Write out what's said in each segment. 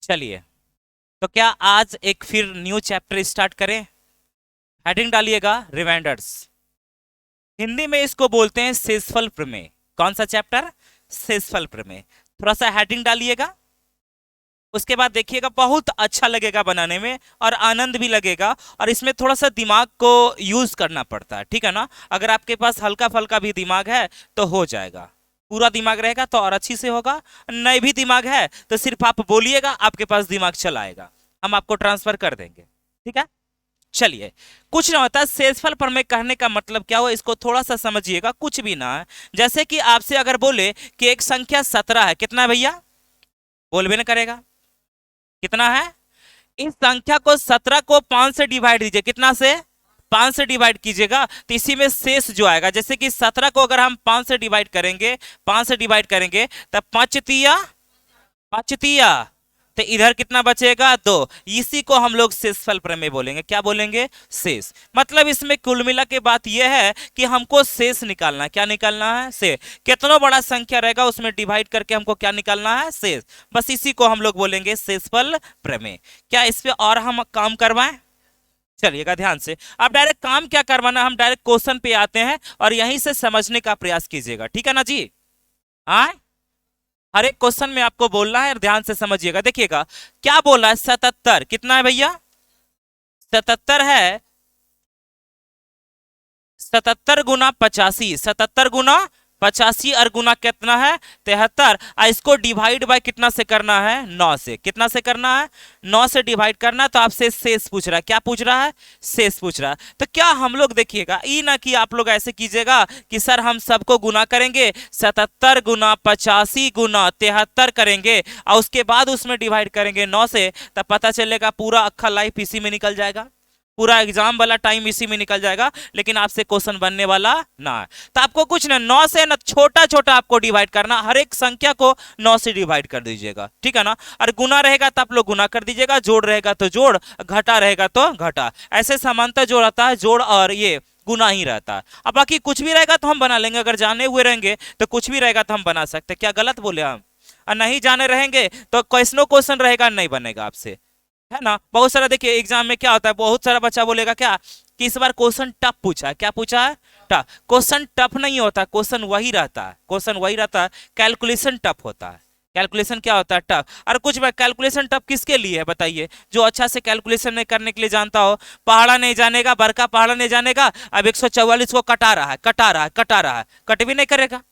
चलिए, तो क्या आज एक फिर न्यू चैप्टर स्टार्ट करें। हेडिंग डालिएगा रिमाइंडर्स। हिंदी में इसको बोलते हैं शेषफल प्रमेय। कौन सा चैप्टर? शेषफल प्रमेय। थोड़ा सा हेडिंग डालिएगा। उसके बाद देखिएगा, बहुत अच्छा लगेगा बनाने में और आनंद भी लगेगा। और इसमें थोड़ा सा दिमाग को यूज करना पड़ता है, ठीक है ना। अगर आपके पास हल्का फल्का भी दिमाग है तो हो जाएगा। पूरा दिमाग रहेगा तो और अच्छी से होगा। नहीं भी दिमाग है तो सिर्फ आप बोलिएगा, आपके पास दिमाग चला आएगा, हम आपको ट्रांसफर कर देंगे। ठीक है, चलिए। कुछ ना होता है, शेषफल प्रमेय कहने का मतलब क्या हो, इसको थोड़ा सा समझिएगा। कुछ भी ना है। जैसे कि आपसे अगर बोले कि एक संख्या 17 है, कितना है भैया? बोलबे ना करेगा। कितना है? इस संख्या को 17 को 5 से डिवाइड दीजिए। कितना से? 5 से डिवाइड कीजिएगा तो इसी में शेष जो आएगा, जैसे कि 17 को अगर हम 5 से डिवाइड करेंगे, 5 से डिवाइड करेंगे तब 5 तिया 5 तिया, तो इधर कितना बचेगा? 2। इसी को हम लोग शेषफल प्रमेय बोलेंगे। क्या बोलेंगे? शेष। मतलब इसमें कुल मिला के बात यह है कि हमको शेष निकालना है। क्या निकालना है? शेष। कितना बड़ा संख्या रहेगा उसमें डिवाइड करके हमको क्या निकालना है? शेष। बस इसी को हम लोग बोलेंगे शेषफल प्रमेय। क्या इस पे और हम काम करवाएं? चलिएगा ध्यान से। अब डायरेक्ट काम क्या करवाना, हम डायरेक्ट क्वेश्चन पे आते हैं और यहीं से समझने का प्रयास कीजिएगा, ठीक है ना जी। आए, हर एक क्वेश्चन में आपको बोलना है और ध्यान से समझिएगा। देखिएगा क्या बोला है, 77 कितना है भैया? 77 है। 77 गुना 85, 77 गुना 85 और गुना कितना है? 73। और इसको डिवाइड बाय कितना से करना है? 9 से। कितना से करना है? 9 से डिवाइड करना। तो आपसे शेष पूछ रहा है। क्या पूछ रहा है? शेष पूछ रहा है। तो क्या हम लोग देखिएगा, ये ना कि आप लोग ऐसे कीजिएगा कि सर हम सबको गुना करेंगे, 77 गुना 85 गुना 73 करेंगे और उसके बाद उसमें डिवाइड करेंगे 9 से, तब पता चलेगा पूरा अक्खा लाइफ इसी में निकल जाएगा, पूरा एग्जाम वाला टाइम इसी में निकल जाएगा, लेकिन आपसे क्वेश्चन बनने वाला ना है। तो आपको कुछ ना, 9 से ना छोटा छोटा आपको डिवाइड करना, हर एक संख्या को 9 से डिवाइड कर दीजिएगा, ठीक है ना। और गुना रहेगा तो आप लोग गुना कर दीजिएगा, जोड़ रहेगा तो जोड़, घटा रहेगा तो घटा। ऐसे समानता जो रहता है, जोड़ और ये गुना ही रहता है। अब बाकी कुछ भी रहेगा तो हम बना लेंगे, अगर जाने हुए रहेंगे तो कुछ भी रहेगा तो हम बना सकते हैं। क्या गलत बोले हम? और नहीं जाने रहेंगे तो क्वेश्चनो क्वेश्चन रहेगा, नहीं बनेगा आपसे, है ना। बहुत सारा देखिए एग्जाम में क्या होता है, बहुत सारा बच्चा बोलेगा क्या कि इस बार क्वेश्चन टफ पूछा है। क्या पूछा है? टफ। क्वेश्चन टफ नहीं होता, क्वेश्चन वही रहता है, क्वेश्चन वही रहता है, कैलकुलेशन टफ होता है। कैलकुलेशन क्या होता है? टफ। और कुछ बार कैलकुलेशन टफ किसके लिए है बताइए? जो अच्छा से कैलकुलेशन नहीं करने के लिए जानता हो। पहाड़ा नहीं जानेगा, बड़का पहाड़ा नहीं जानेगा, अब 144 को कटा रहा है, कटा रहा है, कटा रहा है, कट भी नहीं करेगा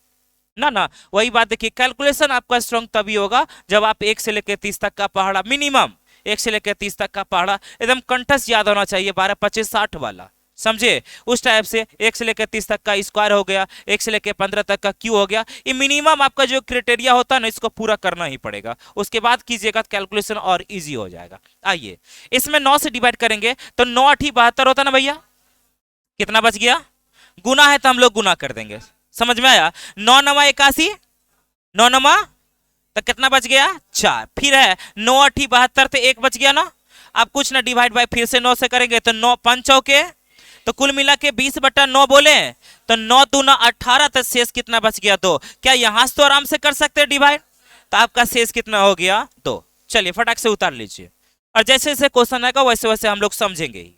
ना ना। वही बात देखिए, कैलकुलेशन आपका स्ट्रांग तभी होगा जब आप 1 से लेकर 30 तक का पहाड़ा, मिनिमम 1 से लेकर 30 तक का पहाड़ा एकदम कंठस्थ याद होना चाहिए, 12 25 60 वाला, समझे? उस टाइप से 1 से लेकर 30 तक का स्क्वायर हो गया, 1 से लेकर 15 तक का क्यू हो गया। ये मिनिमम आपका जो क्राइटेरिया होता है ना, इसको पूरा करना ही पड़ेगा। उसके बाद कीजिएगा कैलकुलेशन और इजी हो जाएगा। आइए, इसमें 9 से डिवाइड करेंगे तो 9 8 72 होता ना भैया। कितना बच गया? गुना है तो हम लोग गुना कर देंगे। समझ में आया? 9 9 81, 9 9 तो कितना बच गया? 4। फिर है 9 8 72, तो 1 बच गया ना। अब कुछ ना, डिवाइड बाय फिर से 9 से करेंगे तो 9 5 चौके, तो कुल मिला के 20/9 बोले, तो 9 दूना 18, तो शेष कितना बच गया? 2। क्या यहां से तो आराम से कर सकते हैं डिवाइड, तो आपका शेष कितना हो गया? 2। चलिए फटाक से उतार लीजिए, और जैसे जैसे क्वेश्चन आएगा वैसे वैसे हम लोग समझेंगे ही।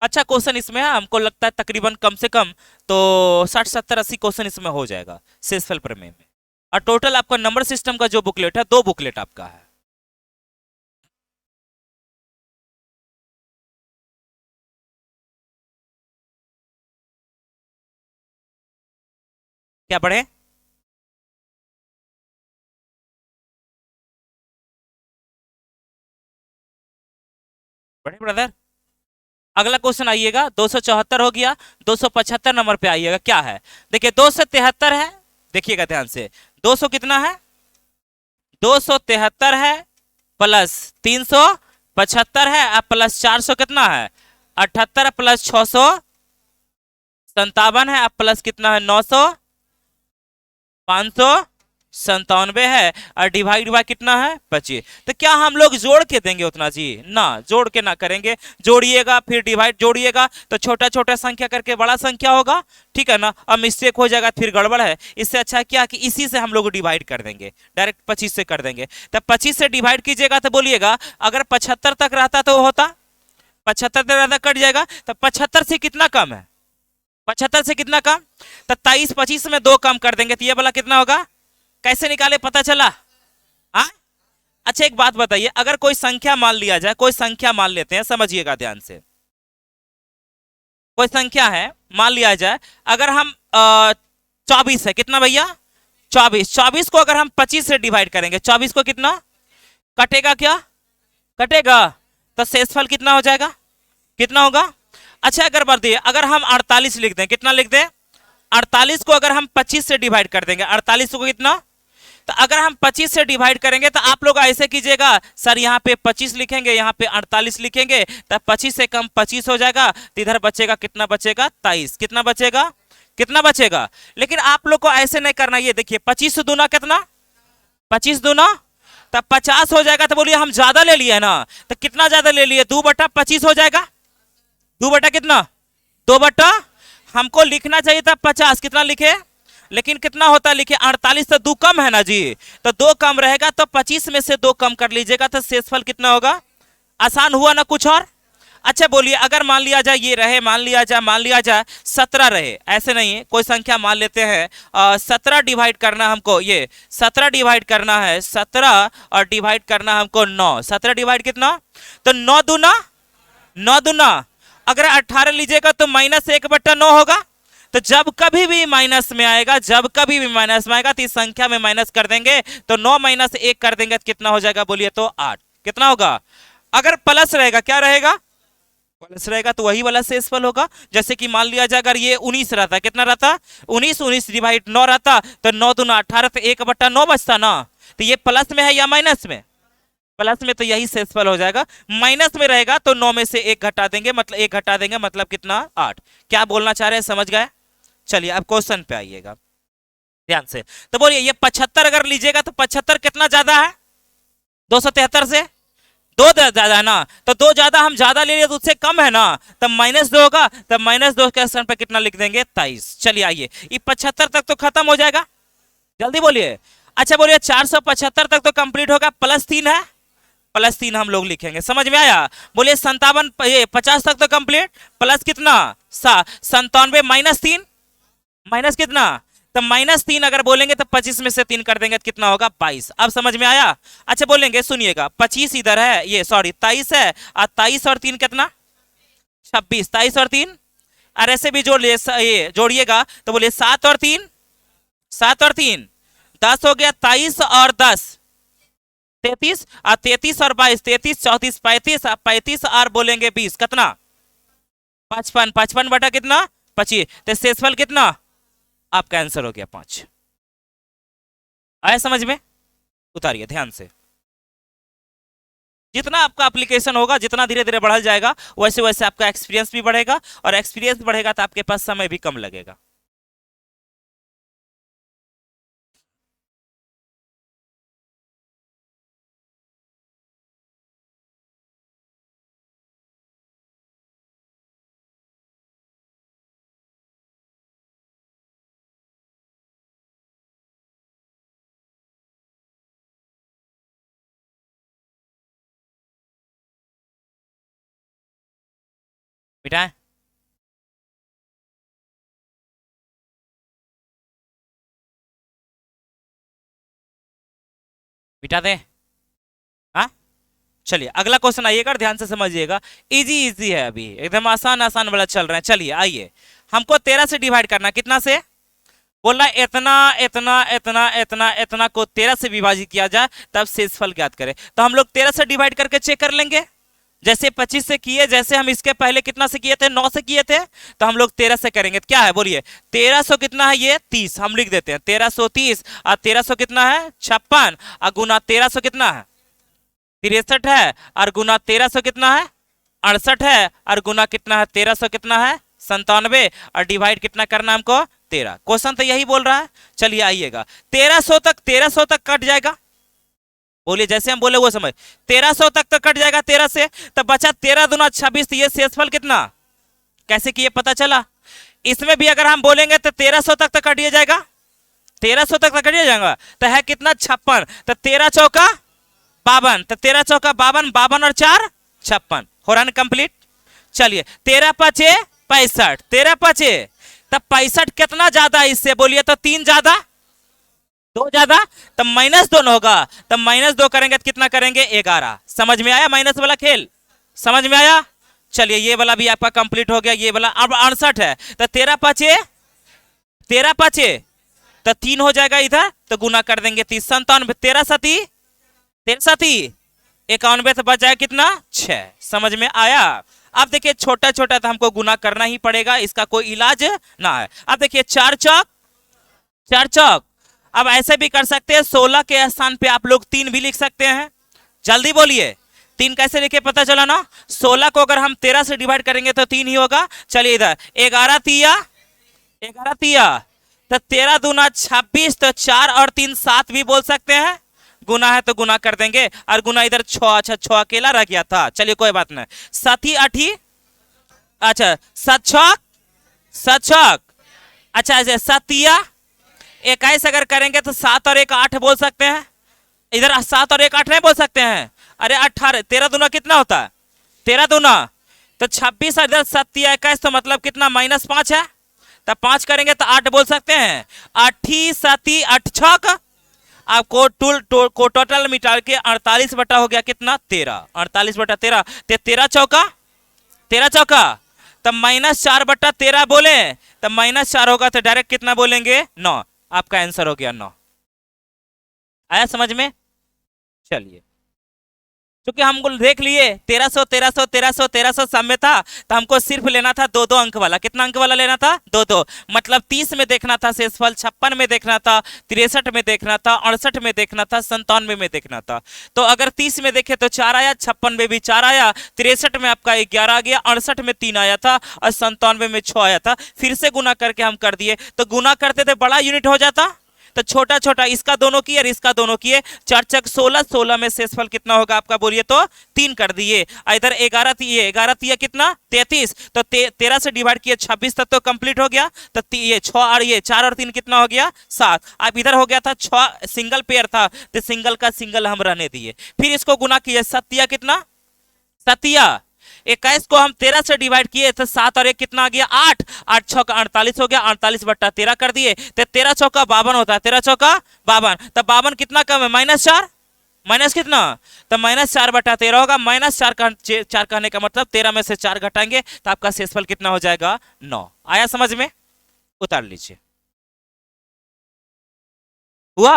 अच्छा क्वेश्चन इसमें है, हमको लगता है तकरीबन कम से कम तो 60 70 80 क्वेश्चन इसमें हो जाएगा शेषफल प्रमेय में। और टोटल आपका नंबर सिस्टम का जो बुकलेट है, 2 बुकलेट आपका है। क्या पढ़े? पढ़े ब्रदर? अगला क्वेश्चन आइएगा, 274 हो गया, 275 नंबर पे आइएगा। क्या है? देखिए 273 है, देखिएगा ध्यान से। 200 कितना है? 273 है, प्लस 375 है, अब प्लस 400 कितना है? 78, प्लस 657 है, अब प्लस कितना है? 900, 500, 97 है और डिवाइड बाय कितना है 25। तो क्या हम लोग जोड़ के देंगे उतना जी? ना, जोड़ के ना करेंगे। जोड़िएगा फिर डिवाइड, जोड़िएगा तो छोटा छोटा संख्या करके बड़ा संख्या होगा, ठीक है ना। अब मिस्टेक हो जाएगा फिर गड़बड़ है। इससे अच्छा क्या कि इसी से हम लोग डिवाइड कर देंगे, डायरेक्ट 25 से कर देंगे। तो 25 से डिवाइड कीजिएगा तो बोलिएगा अगर 75 तक रहता तो होता 75 तक रहता, कट जाएगा तो 75 से कितना कम है? 75 से कितना कम? तो 23 25 में 2 कम कर देंगे तो ये वाला कितना होगा? कैसे निकाले पता चला? हाँ, अच्छा एक बात बताइए, अगर कोई संख्या मान लिया जाए, कोई संख्या मान लेते हैं, समझिएगा ध्यान से। कोई संख्या है, मान लिया जाए अगर हम 24 है, कितना भैया? 24 को अगर हम 25 से डिवाइड करेंगे, 24 को कितना कटेगा? क्या कटेगा? तो शेषफल कितना हो जाएगा? कितना होगा? अच्छा अगर बढ़ दिए, अगर हम 48 लिख दें, कितना लिख दें? 48 को अगर हम 25 से डिवाइड कर देंगे, 48 को कितना? तो अगर हम 25 से डिवाइड करेंगे तो आप लोग ऐसे कीजिएगा, सर यहाँ पे 25 लिखेंगे, यहाँ पे 48 लिखेंगे, तब 25 से कम 25 हो जाएगा, तो इधर बचेगा कितना? बचेगा 23। कितना बचेगा? कितना बचेगा? लेकिन आप लोग को ऐसे नहीं करना। ये देखिए 25 दूना कितना? 25 दूना तब 50 हो जाएगा। तो बोलिए हम ज्यादा ले लिए ना, तो कितना ज्यादा ले लिए? 2/25 हो जाएगा। 2 कितना? 2 हमको लिखना चाहिए था 50, कितना लिखे? लेकिन कितना होता है लिखे? 48। तो 2 कम है ना जी, तो 2 कम रहेगा, तो 25 में से 2 कम कर लीजिएगा, तो शेषफल कितना होगा? आसान हुआ ना कुछ और? अच्छा बोलिए, अगर मान लिया जाए ये रहे, मान लिया जाए 17 रहे, ऐसे नहीं है, कोई संख्या मान लेते हैं 17 डिवाइड करना हमको, ये 17 डिवाइड करना है 17 और डिवाइड करना हमको 9। 17 डिवाइड कितना? तो 9 दूना 9 दूना अगर 18 लीजिएगा तो -1/9 होगा। तो जब कभी भी माइनस में आएगा, जब कभी भी माइनस में आएगा तो इस संख्या में माइनस कर देंगे, तो 9 - 1 कर देंगे तो कितना हो जाएगा? बोलिए तो 8। कितना होगा? अगर प्लस रहेगा, क्या रहेगा? प्लस रहेगा तो वही वाला शेषफल होगा। जैसे कि मान लिया जाए अगर ये 19 रहता, कितना रहता? 19 डिवाइड 9 रहता, तो 9 दूना 18, तो 1/9 बचता ना। तो ये प्लस में है या माइनस में? प्लस में, तो यही शेषफल हो जाएगा। माइनस में रहेगा तो 9 में से 1 घटा देंगे, मतलब 1 घटा देंगे, मतलब कितना? 8। क्या बोलना चाह रहे हैं, समझ गए? चलिए अब क्वेश्चन पे आइएगा ध्यान से। तो बोलिए ये 75 अगर लीजिएगा तो 75 कितना ज्यादा है 273 से? 2 ज्यादा है ना, तो 2 ज्यादा, हम ज्यादा ले लिए तो उससे कम है ना, तब -2 होगा, तब -2 के स्थान पे कितना लिख देंगे? 23। चलिए आइए, ये 75 तक तो खत्म हो जाएगा, जल्दी बोलिए। अच्छा बोलिए 475 तक तो कंप्लीट होगा, +3 है, +3 हम लोग लिखेंगे, समझ में आया? बोलिए 57, ये 50 तक तो कंप्लीट, प्लस कितना? 97 -3 माइनस कितना? तो -3 अगर बोलेंगे तो 25 में से 3 कर देंगे तो कितना होगा? 22। अब समझ में आया? अच्छा बोलेंगे, सुनिएगा, 25 इधर है, ये सॉरी 23 है, और 23 और 3 कितना? 26। 23 और 3 और ऐसे भी जोड़ लिए, ये जोड़िएगा तो बोलिए 7 और 3 7 और 3 10 हो गया, 23 और 10 33, और 33 और 22 33 34 35, 35 और बोलेंगे 20, कितना? 55। 55 बटा कितना? 25। तो शेषफल कितना? आपका आंसर हो गया 5। आया समझ में? उतारिए ध्यान से। जितना आपका एप्लीकेशन होगा, जितना धीरे धीरे बढ़ल जाएगा, वैसे वैसे आपका एक्सपीरियंस भी बढ़ेगा, और एक्सपीरियंस बढ़ेगा तो आपके पास समय भी कम लगेगा। बेटा बिठा दे। हाँ चलिए अगला क्वेश्चन आइएगा, ध्यान से समझिएगा। इजी इजी है, अभी एकदम आसान आसान वाला चल रहे हैं। चलिए आइए, हमको 13 से डिवाइड करना, कितना से? बोल रहा है इतना इतना इतना इतना इतना को 13 से विभाजित किया जाए तब शेषफल ज्ञात करें। तो हम लोग 13 से डिवाइड करके चेक कर लेंगे, जैसे 25 से किए, जैसे हम इसके पहले कितना से किए थे? 9 से किए थे, तो हम लोग 13 से करेंगे। तो क्या है बोलिए? 1300 कितना है? ये 30, हम लिख देते हैं 1330, और 1300 कितना है? 56, और गुना 1300 कितना है? 63 है, और गुना 1300 कितना है? 68 है, और गुना कितना है? 1300 कितना है? 97, और डिवाइड कितना करना हमको? 13। क्वेश्चन तो यही बोल रहा है। चलिए आइएगा, 1300 तक कट जाएगा। बोलिए जैसे हम बोले वो समझ, 1300 तक तो कट जाएगा 13 से, तो बचा 13 दूना 26। ये शेषफल कितना, कैसे कि ये पता चला। इसमें भी अगर हम बोलेंगे तो 1300 तक तो कटिए जाएगा, 1300 तक तो कटिए जाएगा। तो है कितना 56, तो 13 चौका 52, तो 13 चौका 52, 52 और 4 56, हो रहा ना कंप्लीट। चलिए 13 पचे 65, 13 पचे तब 65 कितना ज्यादा है इससे, बोलिए तो 3 ज्यादा 2 ज्यादा, तब -2 होगा। तब -2 करेंगे तो कितना करेंगे 11। समझ में आया माइनस वाला खेल, समझ में आया। चलिए ये वाला भी आपका कंप्लीट हो गया। ये वाला अब 68 है, तो 13 पचे तो 3 हो जाएगा इधर, तो गुना कर देंगे 30, 97, 13 सती 91, तो बच जाएगा कितना 6। समझ में आया। अब देखिए छोटा छोटा तो हमको गुना करना ही पड़ेगा, इसका कोई इलाज ना है। अब देखिए 4 चौक, अब ऐसे भी कर सकते हैं, 16 के स्थान पे आप लोग 3 भी लिख सकते हैं। जल्दी बोलिए 3 कैसे लिखे, पता चला ना। 16 को अगर हम 13 से डिवाइड करेंगे तो 3 ही होगा। चलिए इधर 11 तिया तो 13 दूना 26, तो 4 और 3 7 भी बोल सकते हैं। गुना है तो गुना कर देंगे, और गुना इधर 6, अच्छा 6 अकेला रह गया था, चलिए कोई बात नहीं। 7 8, अच्छा 7 छक, अच्छा ऐसे 7 21 अगर करेंगे तो 7 और 1 8 बोल सकते हैं। इधर 7 और 1 8 नहीं बोल सकते हैं, अरे 18, 13 दूना कितना होता है 13 दूना, तो 26 और इधर 7 21, तो मतलब कितना -5 है, तब 5 करेंगे तो 8 बोल सकते हैं। 8 7 8 छक, आपको टोटल मिटा के 48 बटा हो गया कितना 13, 48 बटा 13, 13 चौका तब -4 बटा 13 बोले, तब -4 होगा तो डायरेक्ट कितना बोलेंगे 9। आपका आंसर हो गया 9। आया समझ में। चलिए क्योंकि हम देख लिए 1300 सब में था, तो हमको सिर्फ लेना था 2 अंक वाला। कितना अंक वाला लेना था 2, मतलब 30 में देखना था शेषफल, 56 में देखना था, 63 में देखना था, 68 में देखना था, 97 में देखना था। तो अगर 30 में देखे तो 4 आया, 56 में भी 4 आया, 63 में आपका 11 आ गया, 68 में 3 आया था, और 97 में 6 आया था। फिर से गुना करके हम कर दिए, तो गुना करते थे बड़ा यूनिट हो जाता, तो छोटा छोटा इसका दोनों किए और इसका दोनों किए, 4 चक 16, 16 में शेषफल कितना होगा आपका, बोलिए तो 3 कर दिए। इधर 11 तिया कितना 33, तो 13 से डिवाइड किए 26 तक तो कंप्लीट हो गया। तो ये 6 और ये 4 और 3 कितना हो गया 7। अब इधर हो गया था 6 सिंगल पेयर था, तो सिंगल का सिंगल हम रहने दिए। फिर इसको गुना किए, सतिया कितना 21 को हम 13 से डिवाइड किए तो 7 और 1 कितना आ गया 8, 8 छक्का 48 हो गया, 48 बट्टा 13 कर दिए, तो 13 चौका 52 होता है, 13 चौका 52, तब 52 कितना कम है -4, माइनस कितना, तो -4 बटा 13 होगा। -4 कहने का मतलब 13 में से 4 घटाएंगे तो आपका शेषफल कितना हो जाएगा 9। आया समझ में, उतार लीजिए। हुआ।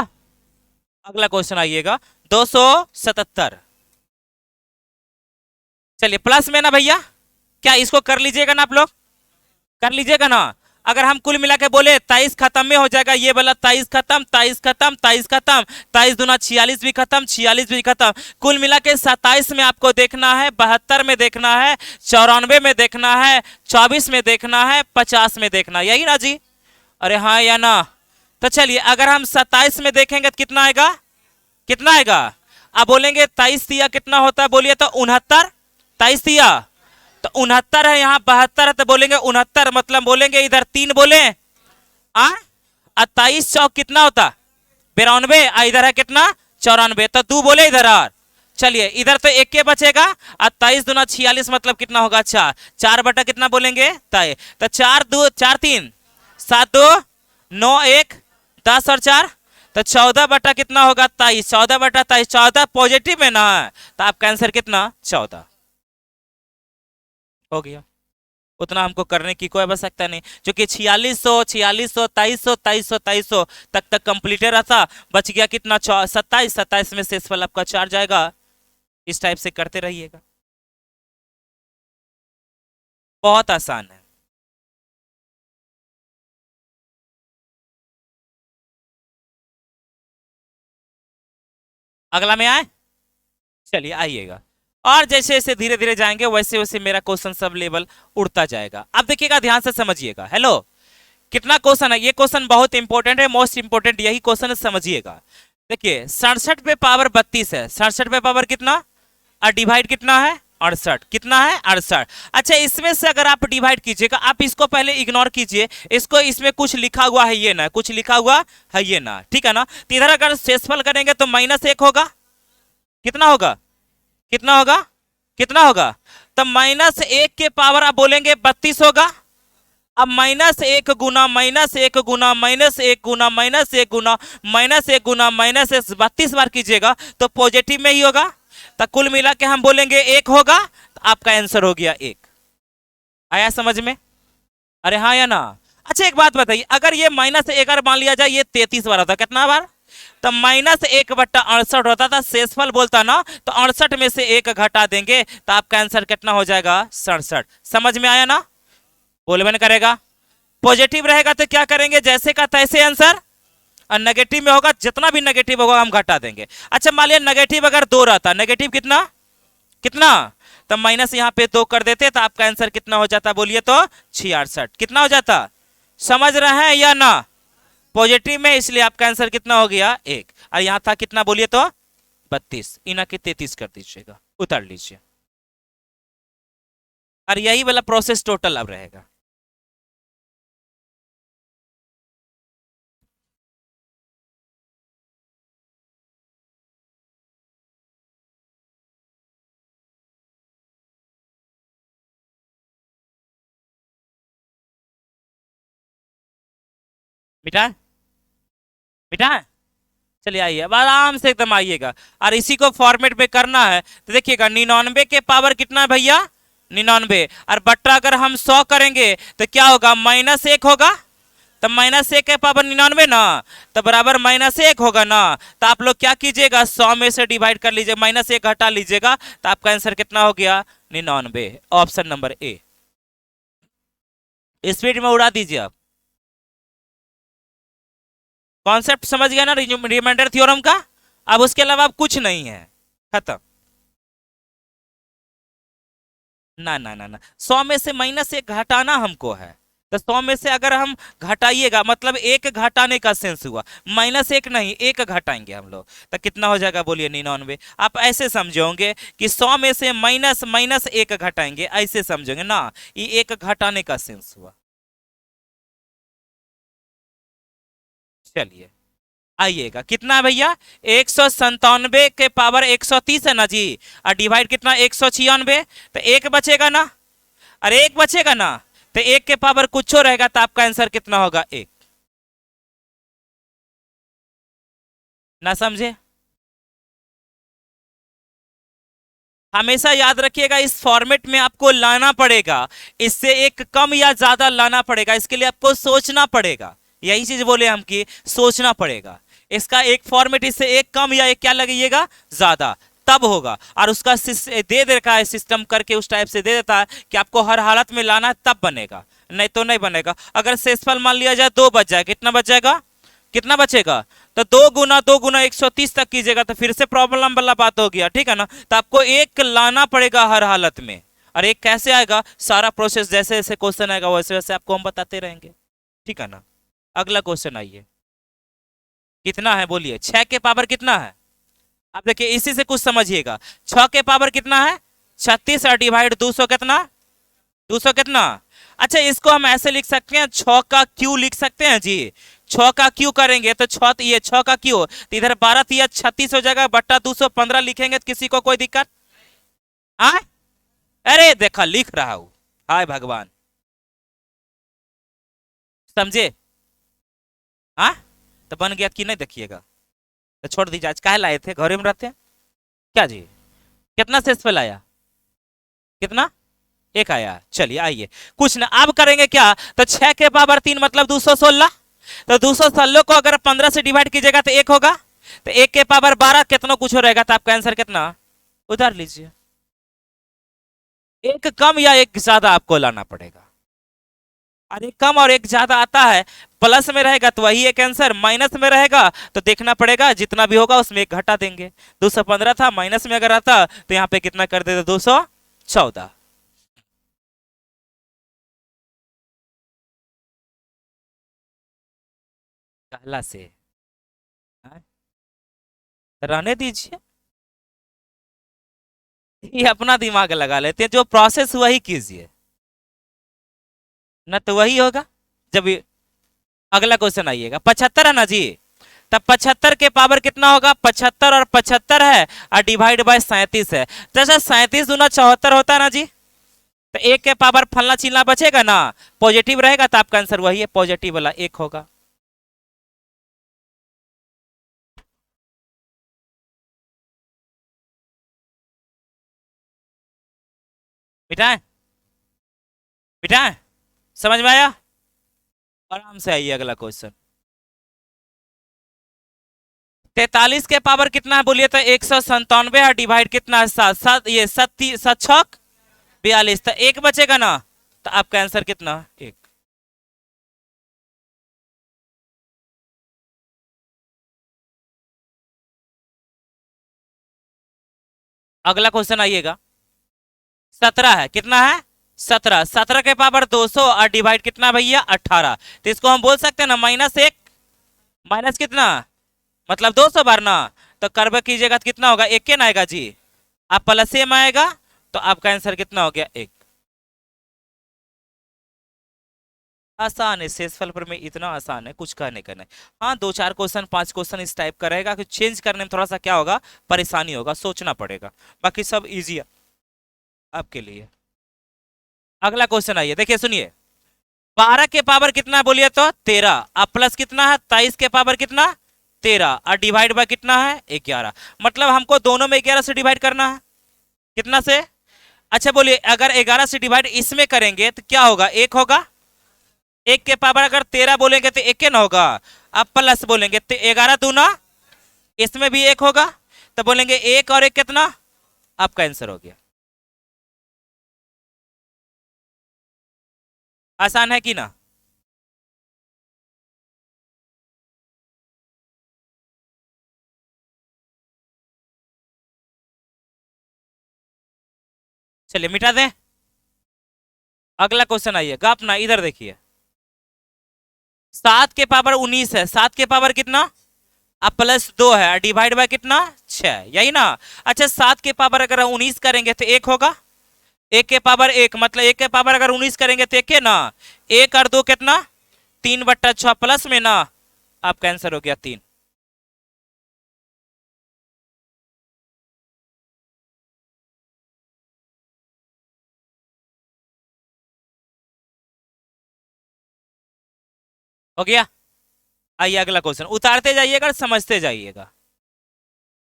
अगला क्वेश्चन आइएगा 277। चलिए प्लस में ना भैया, क्या इसको कर लीजिएगा ना आप लोग, कर लीजिएगा ना। अगर हम कुल मिला के बोले 23 खत्म में हो जाएगा, ये वाला 23 खत्म, 23 खत्म, 23 खत्म, 23 दूना 46 भी खत्म, 46 भी खत्म। कुल मिला के 27 में आपको देखना है, 72 में देखना है, 94 में देखना है, 24 में देखना है, 50 में देखना है, यही ना जी। अरे हाँ या ना। तो चलिए अगर हम 27 में देखेंगे तो कितना आएगा, कितना आएगा। अब बोलेंगे 23 दिया कितना होता है, बोलिए तो 69, 23 दिया तो 69 है, यहाँ 72 है, तो बोलेंगे 69, मतलब बोलेंगे इधर 3 बोले, 23 चौक कितना होता 92, इधर है कितना 94, तो 2 बोले इधर। और चलिए इधर तो 1 के बचेगा, 23 दूना 46 मतलब कितना होगा 4, 4 बटा कितना बोलेंगे तय, तो 4 2 4 3 7 2 9 1 10 और 4, तो 14 बटा कितना होगा 23, 14 बटा 23, 14 पॉजिटिव में ना है, तो आपका आंसर कितना 14 हो गया। उतना हमको करने की कोई आवश्यकता नहीं, क्योंकि 4600 4600 2300 2300 2300 तक कंप्लीटेड रहता। बच गया कितना 27, 27 में शेषफल आपका 4 जाएगा। इस टाइप से करते रहिएगा, बहुत आसान है। अगला में आए, चलिए आइएगा। और जैसे जैसे धीरे धीरे जाएंगे वैसे वैसे मेरा क्वेश्चन सब लेवल उड़ता जाएगा। अब देखिएगा ध्यान से समझिएगा। हेलो, कितना क्वेश्चन है ये? क्वेश्चन बहुत इंपॉर्टेंट है, मोस्ट इंपॉर्टेंट यही क्वेश्चन है, समझिएगा। देखिए 67 पे पावर 32 है, 67 पे पावर कितना और डिवाइड कितना है 68, कितना है 68। अच्छा इसमें से अगर आप डिवाइड कीजिएगा, आप इसको पहले इग्नोर कीजिए, इसको इसमें कुछ लिखा हुआ है ये ना, कुछ लिखा हुआ है ये ना, ठीक है ना। तो इधर अगर शेषफल करेंगे तो -1 होगा, कितना होगा, कितना होगा, कितना होगा, तो -1 के पावर आप बोलेंगे 32 होगा। अब -1 गुना -1 गुना -1 गुना -1 गुना -1 गुना -1 32 बार कीजिएगा तो पॉजिटिव में ही होगा, तो कुल मिला के हम बोलेंगे 1 होगा, तो आपका आंसर हो गया 1। आया समझ में? अरे हाँ या ना? अच्छा एक बात बताइए, अगर ये -1 अगर मान लिया जाए ये 33 बार होता, कितना बार, तो -1/68 होता था, शेषफल बोलता ना, तो 68 में से 1 घटा देंगे तो आपका आंसर कितना हो जाएगा 67। समझ में आया ना? बोलबे न करेगा। पॉजिटिव रहेगा तो क्या करेंगे, जैसे का तैसे आंसर, और नेगेटिव में होगा जितना भी नेगेटिव होगा हम घटा देंगे। अच्छा मान लिया नेगेटिव अगर 2 रहता, नेगेटिव कितना, कितना, तो माइनस यहाँ पे 2 कर देते तो आपका आंसर कितना हो जाता, बोलिए तो 66। कितना हो जाता, समझ रहे हैं या ना? पॉजिटिव में, इसलिए आपका आंसर कितना हो गया 1, और यहाँ था कितना बोलिए तो 32, इना के 33 कर दीजिएगा, उतार लीजिए। और यही वाला प्रोसेस टोटल अब रहेगा। मिटा, मिटा, चलिए आइए अब आराम से एकदम आइएगा, और इसी को फॉर्मेट पे करना है। तो देखिएगा 99 के पावर कितना है भैया 99, और बट्टा अगर हम 100 करेंगे तो क्या होगा, -1 होगा, तो -1 के पावर 99 ना, तो बराबर -1 होगा ना। तो आप लोग क्या कीजिएगा 100 में से डिवाइड कर लीजिए, -1 घटा लीजिएगा, तो आपका आंसर कितना हो गया 99, ऑप्शन नंबर ए। स्पीड में उड़ा दीजिए आप। कॉन्सेप्ट समझ गया ना रिमाइंडर थ्योरम का? अब उसके अलावा अब कुछ नहीं है, खत्म। ना ना ना ना, 100 में से -1 घटाना हमको है, तो 100 में से अगर हम घटाइएगा मतलब 1 घटाने का सेंस हुआ, -1 नहीं 1 घटाएंगे हम लोग, तो कितना हो जाएगा बोलिए 99। आप ऐसे समझोगे कि 100 में से -1 घटाएंगे, ऐसे समझोगे ना, ये 1 घटाने का सेंस हुआ। चलिए आइएगा, कितना है भैया 197 के पावर 130 है ना जी, और डिवाइड कितना 196, तो 1 बचेगा ना, अरे 1 बचेगा ना, तो 1 के पावर कुछ रहेगा, तो आपका आंसर कितना होगा 1। ना समझे? हमेशा याद रखिएगा इस फॉर्मेट में आपको लाना पड़ेगा, इससे एक कम या ज्यादा लाना पड़ेगा, इसके लिए आपको सोचना पड़ेगा। यही चीज बोले हम कि सोचना पड़ेगा, इसका एक फॉर्मेट, इससे एक कम या एक क्या लगाइएगा ज्यादा, तब होगा। और उसका दे देता है सिस्टम करके, उस टाइप से दे देता है कि आपको हर हालत में लाना है तब बनेगा, नहीं तो नहीं बनेगा। अगर शेषफल मान लिया जाए 2 बच जाए, कितना बच जाएगा, कितना बचेगा, तो 2 गुना 130 तक कीजिएगा, तो फिर से प्रॉब्लम वाला बात हो गया, ठीक है ना। तो आपको 1 लाना पड़ेगा हर हालत में, और 1 कैसे आएगा, सारा प्रोसेस जैसे जैसे क्वेश्चन आएगा वैसे वैसे आपको हम बताते रहेंगे, ठीक है ना। अगला क्वेश्चन आइए, कितना है बोलिए, 6 के पावर कितना है। अब देखिए इसी से कुछ समझिएगा, 6 के पावर कितना है 36, और डिवाइड 200 कितना, 200 कितना। अच्छा इसको हम ऐसे लिख सकते हैं, 6 का क्यू लिख सकते हैं जी, 6 का क्यू करेंगे तो 6, ये 6 का क्यू, तो इधर 12 या 36 हो जाएगा, बट्टा 215 लिखेंगे तो किसी को कोई दिक्कत? हाँ अरे देखा लिख रहा हूं, हाय भगवान, समझे? हाँ तो बन गया कि नहीं, देखिएगा, तो छोड़ दीजिए, आज काहे लाए थे, घरे में रहते हैं क्या जी। कितना शेषफल आया, कितना, 1 आया। चलिए आइए, कुछ ना, अब करेंगे क्या, तो 6 के पावर 3 मतलब 216, तो 216 को अगर 15 से डिवाइड कीजिएगा तो 1 होगा, तो 1 के पावर 12 कितना कुछ हो रहेगा, तो आपका आंसर कितना, उधार लीजिए। 1 कम या 1 ज्यादा आपको लाना पड़ेगा, और 1 कम और 1 ज्यादा आता है, प्लस में रहेगा तो वही एक आंसर, माइनस में रहेगा तो देखना पड़ेगा जितना भी होगा उसमें 1 घटा देंगे। 215 था, माइनस में अगर आता तो यहाँ पे कितना कर देते 214। कहला से। हाँ? रहने दीजिए, ये अपना दिमाग लगा लेते हैं, जो प्रोसेस हुआ ही कीजिए ना, तो वही होगा। जब अगला क्वेश्चन आइएगा, 75 है ना जी, तब 75 के पावर कितना होगा, 75 और 75 है और डिवाइड बाय 37 है। जैसे 37 दूना 74 होता है ना जी, तो एक के पावर फलना चिलना बचेगा ना, पॉजिटिव रहेगा, तो आपका आंसर वही है, पॉजिटिव वाला एक होगा। मिटाएं, मिटाएं, समझ में आया? आराम से आइए अगला क्वेश्चन। 43 के पावर कितना है बोलिए, तो 197 है, डिवाइड कितना है, सात सात, ये सत्ती सत छक 42, तो एक बचेगा ना, तो आपका आंसर कितना, एक। अगला क्वेश्चन आइएगा, 17 है, कितना है, 17, 17 के पावर 200 और डिवाइड कितना भैया, 18, तो इसको हम बोल सकते हैं ना माइनस एक, माइनस कितना, मतलब 200 बार ना, तो कर्व कीजिएगा तो कितना होगा, एक के ना आएगा जी, आप प्लस सेम आएगा, तो आपका आंसर कितना हो गया, एक। आसान है, शेषफल पर में इतना आसान है, कुछ कहने का नहीं। हाँ, दो चार क्वेश्चन, पांच क्वेश्चन इस टाइप का रहेगा कि चेंज करने में थोड़ा सा क्या होगा, परेशानी होगा, सोचना पड़ेगा, बाकी सब इजी है आपके लिए। अगला क्वेश्चन आइए, देखिए सुनिए, 12 के पावर कितना बोलिए, तो 13, अब प्लस कितना है, 23 के पावर कितना, 13, और डिवाइड बाय कितना है, 11, मतलब हमको दोनों में 11 से डिवाइड करना है, कितना से, अच्छा बोलिए, अगर 11 से डिवाइड इसमें करेंगे तो क्या होगा, एक होगा, एक के पावर अगर 13 बोलेंगे तो एक के ना होगा, अब प्लस बोलेंगे तो 11 दूना, इसमें भी एक होगा, तो बोलेंगे एक और एक कितना, आपका आंसर हो गया। आसान है कि ना? चलिए मिटा दें, अगला क्वेश्चन आइएगा अपना, इधर देखिए, 7 के पावर 19 है, 7 के पावर कितना, अब प्लस 2 है, डिवाइड बाय कितना, 6, यही ना। अच्छा, 7 के पावर अगर 19 करेंगे तो एक होगा, एक के पावर एक, मतलब एक के पावर अगर 19 करेंगे तो एक है ना, एक और दो कितना, 3/6 प्लस में ना, आपका आंसर हो गया 3। हो गया। आइए अगला क्वेश्चन, उतारते जाइएगा, समझते जाइएगा।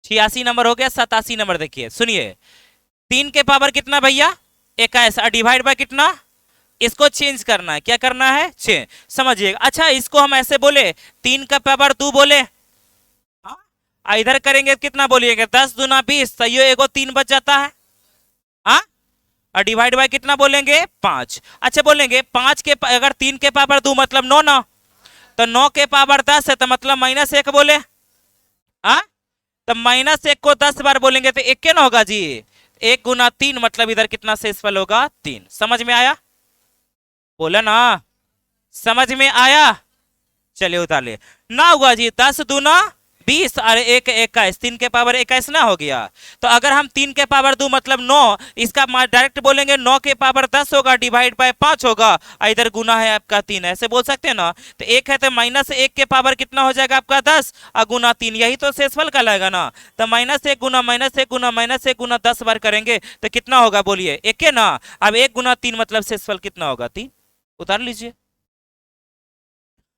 86 नंबर हो गया, 87 नंबर देखिए, सुनिए, 3 के पावर कितना भैया, 21, और डिवाइड बाय कितना, इसको चेंज करना है, क्या करना है, चेंज, समझिएगा। अच्छा, इसको हम ऐसे बोले, 3 का पावर 2 बोले, हाँ, इधर करेंगे तो कितना बोलिएगा, 10 दूना 20, तो ये एगो 3 बच जाता है, हाँ, और डिवाइड बाय कितना बोलेंगे, 5। अच्छा बोलेंगे 5 के अगर 3 के पावर 2 मतलब 9 ना, तो 9 के पावर 10 है, तो मतलब -1 बोले, हाँ, तो -1 को 10 बार बोलेंगे तो एक के ना होगा जी, 1 गुना 3, मतलब इधर कितना शेषफल होगा, 3। समझ में आया, बोला ना, समझ में आया? चलिए उतार ले, ना हुआ जी, 10 दूना 20 और एक 21, 3 के पावर 21 ना हो गया, तो अगर हम 3 के पावर 2 मतलब 9, इसका डायरेक्ट बोलेंगे 9 के पावर 10 होगा, डिवाइड बाय 5 होगा, और इधर गुना है आपका 3, ऐसे बोल सकते हैं ना। तो एक है तो -1 के पावर कितना हो जाएगा आपका 10 और गुना 3, यही तो शेषफल कहलाएगा ना। तो -1 गुना -1 गुना -1 गुना 10 बार करेंगे तो कितना होगा बोलिए, एक है ना। अब 1 गुना 3 मतलब शेषफल कितना होगा, 3, उतार लीजिए।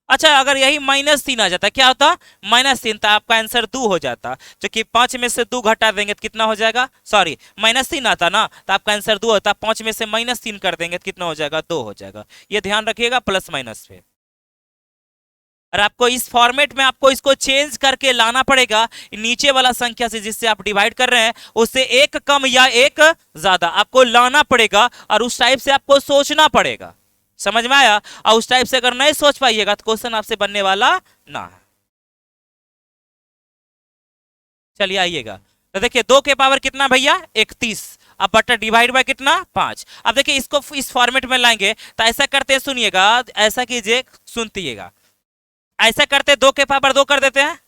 अच्छा, अगर यही -3 आ जाता क्या होता, -3, तो आपका आंसर 2 हो जाता, क्योंकि 5 में से 2 घटा देंगे तो कितना हो जाएगा, सॉरी -3 आता ना, तो आपका आंसर 2 होता, 5 में से -3 कर देंगे तो कितना हो जाएगा, 2 हो जाएगा। ये ध्यान रखिएगा प्लस माइनस पे। और आपको इस फॉर्मेट में आपको इसको चेंज करके लाना पड़ेगा, नीचे वाला संख्या से जिससे आप डिवाइड कर रहे हैं उससे एक कम या एक ज्यादा आपको लाना पड़ेगा, और उस टाइप से आपको सोचना पड़ेगा। समझ में आया? और उस टाइप से अगर नहीं सोच पाइएगा तो क्वेश्चन आपसे बनने वाला ना है। चलिए आइएगा, तो देखिए 2 के पावर कितना भैया, 31, अब बटा डिवाइड बाय कितना, 5। अब देखिए इसको इस फॉर्मेट में लाएंगे तो ऐसा करते हैं, सुनिएगा, ऐसा कीजिए, सुनतीएगा, ऐसा करते 2 के पावर 2 कर देते हैं।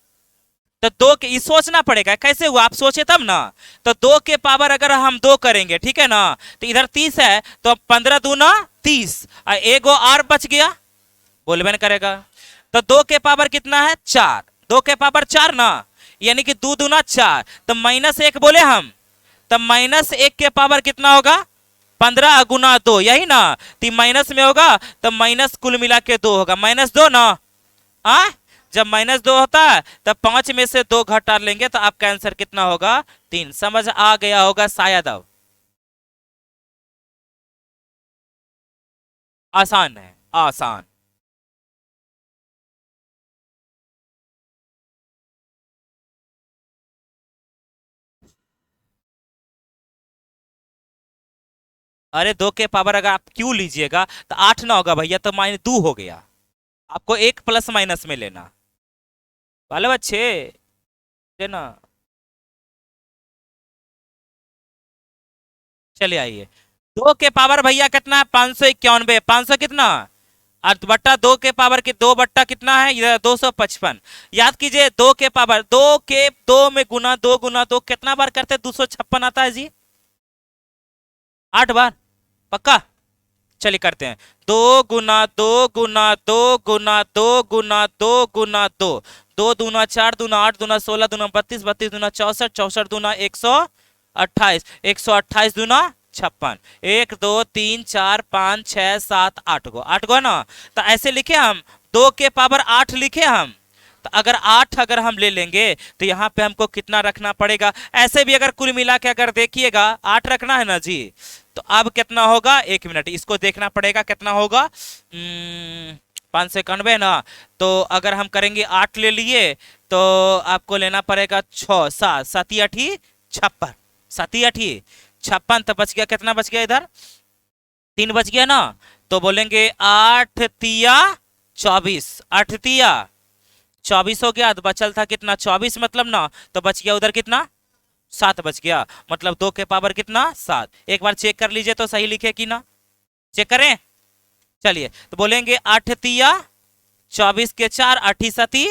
तो दो के, ये सोचना पड़ेगा कैसे हुआ, आप सोचे तब ना। तो 2 के पावर अगर हम 2 करेंगे, ठीक है ना, तो इधर 30 है, तो 15 दूना 30, और एक और बच गया, बोलबे न करेगा। तो 2 के पावर कितना है 4, 2 के पावर 4 ना, यानी कि 2 दूना 4, तो -1 बोले हम, तो -1 के पावर कितना होगा 15 गुना 2, यही ना। तो माइनस में होगा, तो माइनस कुल मिला के 2 होगा, -2 ना। आ जब -2 होता है तब 5 में से 2 घटा लेंगे, तो आपका आंसर कितना होगा 3। समझ आ गया होगा शायद अब। आसान है, आसान। अरे 2 के पावर अगर आप क्यों लीजिएगा तो 8 ना होगा भैया, तो -2 हो गया। आपको एक प्लस माइनस में लेना वाले बच्चे, है ना। चलिए आइए, 2 के पावर भैया कितना है 591, 500 कितना, और बट्टा 2 के पावर की 2 बट्टा कितना है इधर 255। याद कीजिए 2 के पावर 2 में गुना 2 कितना बार करते हैं 256 आता है जी, 8 बार, पक्का। चलिए करते हैं, 2 गुना 2 गुना 2 गुना 2 गुना 2, 2 दूना 4 दूना 8 दूना 16 दूना 32 32 दूना 64 64 दूना 128 128 दूना 56, 1 2 3 4 5 6 7 8 गो, 8 गो ना। तो ऐसे लिखे हम, 2 के पावर 8 लिखे हम। तो अगर 8 अगर हम ले लेंगे तो यहाँ पे हमको कितना रखना पड़ेगा, ऐसे भी अगर कुल मिला के अगर देखिएगा 8 रखना है ना जी। तो अब कितना होगा, 1 मिनट इसको देखना पड़ेगा कितना होगा, 591 ना। तो अगर हम करेंगे 8 ले लिए, तो आपको लेना पड़ेगा 6 7 7 8 56, 7 8 56, तो बच गया कितना, बच गया इधर 3 बच गया ना। तो बोलेंगे 8 तिया 24, 8 तिया 24 हो गया, तो बचल था कितना 24 मतलब ना, तो बच गया उधर कितना 7 बच गया, मतलब 2 के पावर कितना 7। एक बार चेक कर लीजिए तो सही लिखे कि ना, चेक करें। चलिए तो बोलेंगे 8 तिया 24 के 4, 8 सती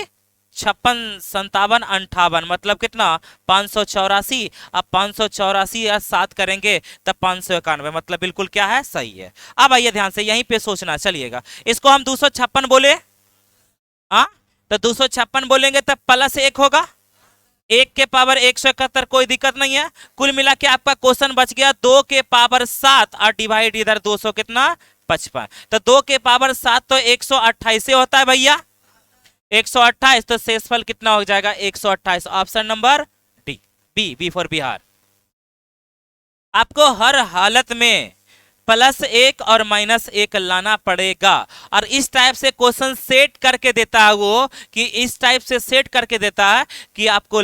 56 57 58, मतलब कितना 584। अब 584 या 7 करेंगे तब 591, मतलब बिल्कुल क्या है सही है। अब आइए ध्यान से यहीं पे सोचना, चलिएगा इसको हम 256 बोले, हाँ, तो 256 बोलेंगे तब +1 होगा, 1 के पावर 171, कोई दिक्कत नहीं है। कुल मिला के आपका क्वेश्चन बच गया 2 के पावर 7 और डिवाइड इधर 200 कितना 55, तो 2 के पावर 7 तो 128 से होता है भैया, 128, तो शेषफल कितना हो जाएगा 128, option number D, B for Bihar. आपको हर हालत में +1 और -1 लाना पड़ेगा, और इस टाइप से क्वेश्चन सेट करके देता है वो, कि इस टाइप से सेट करके देता है कि आपको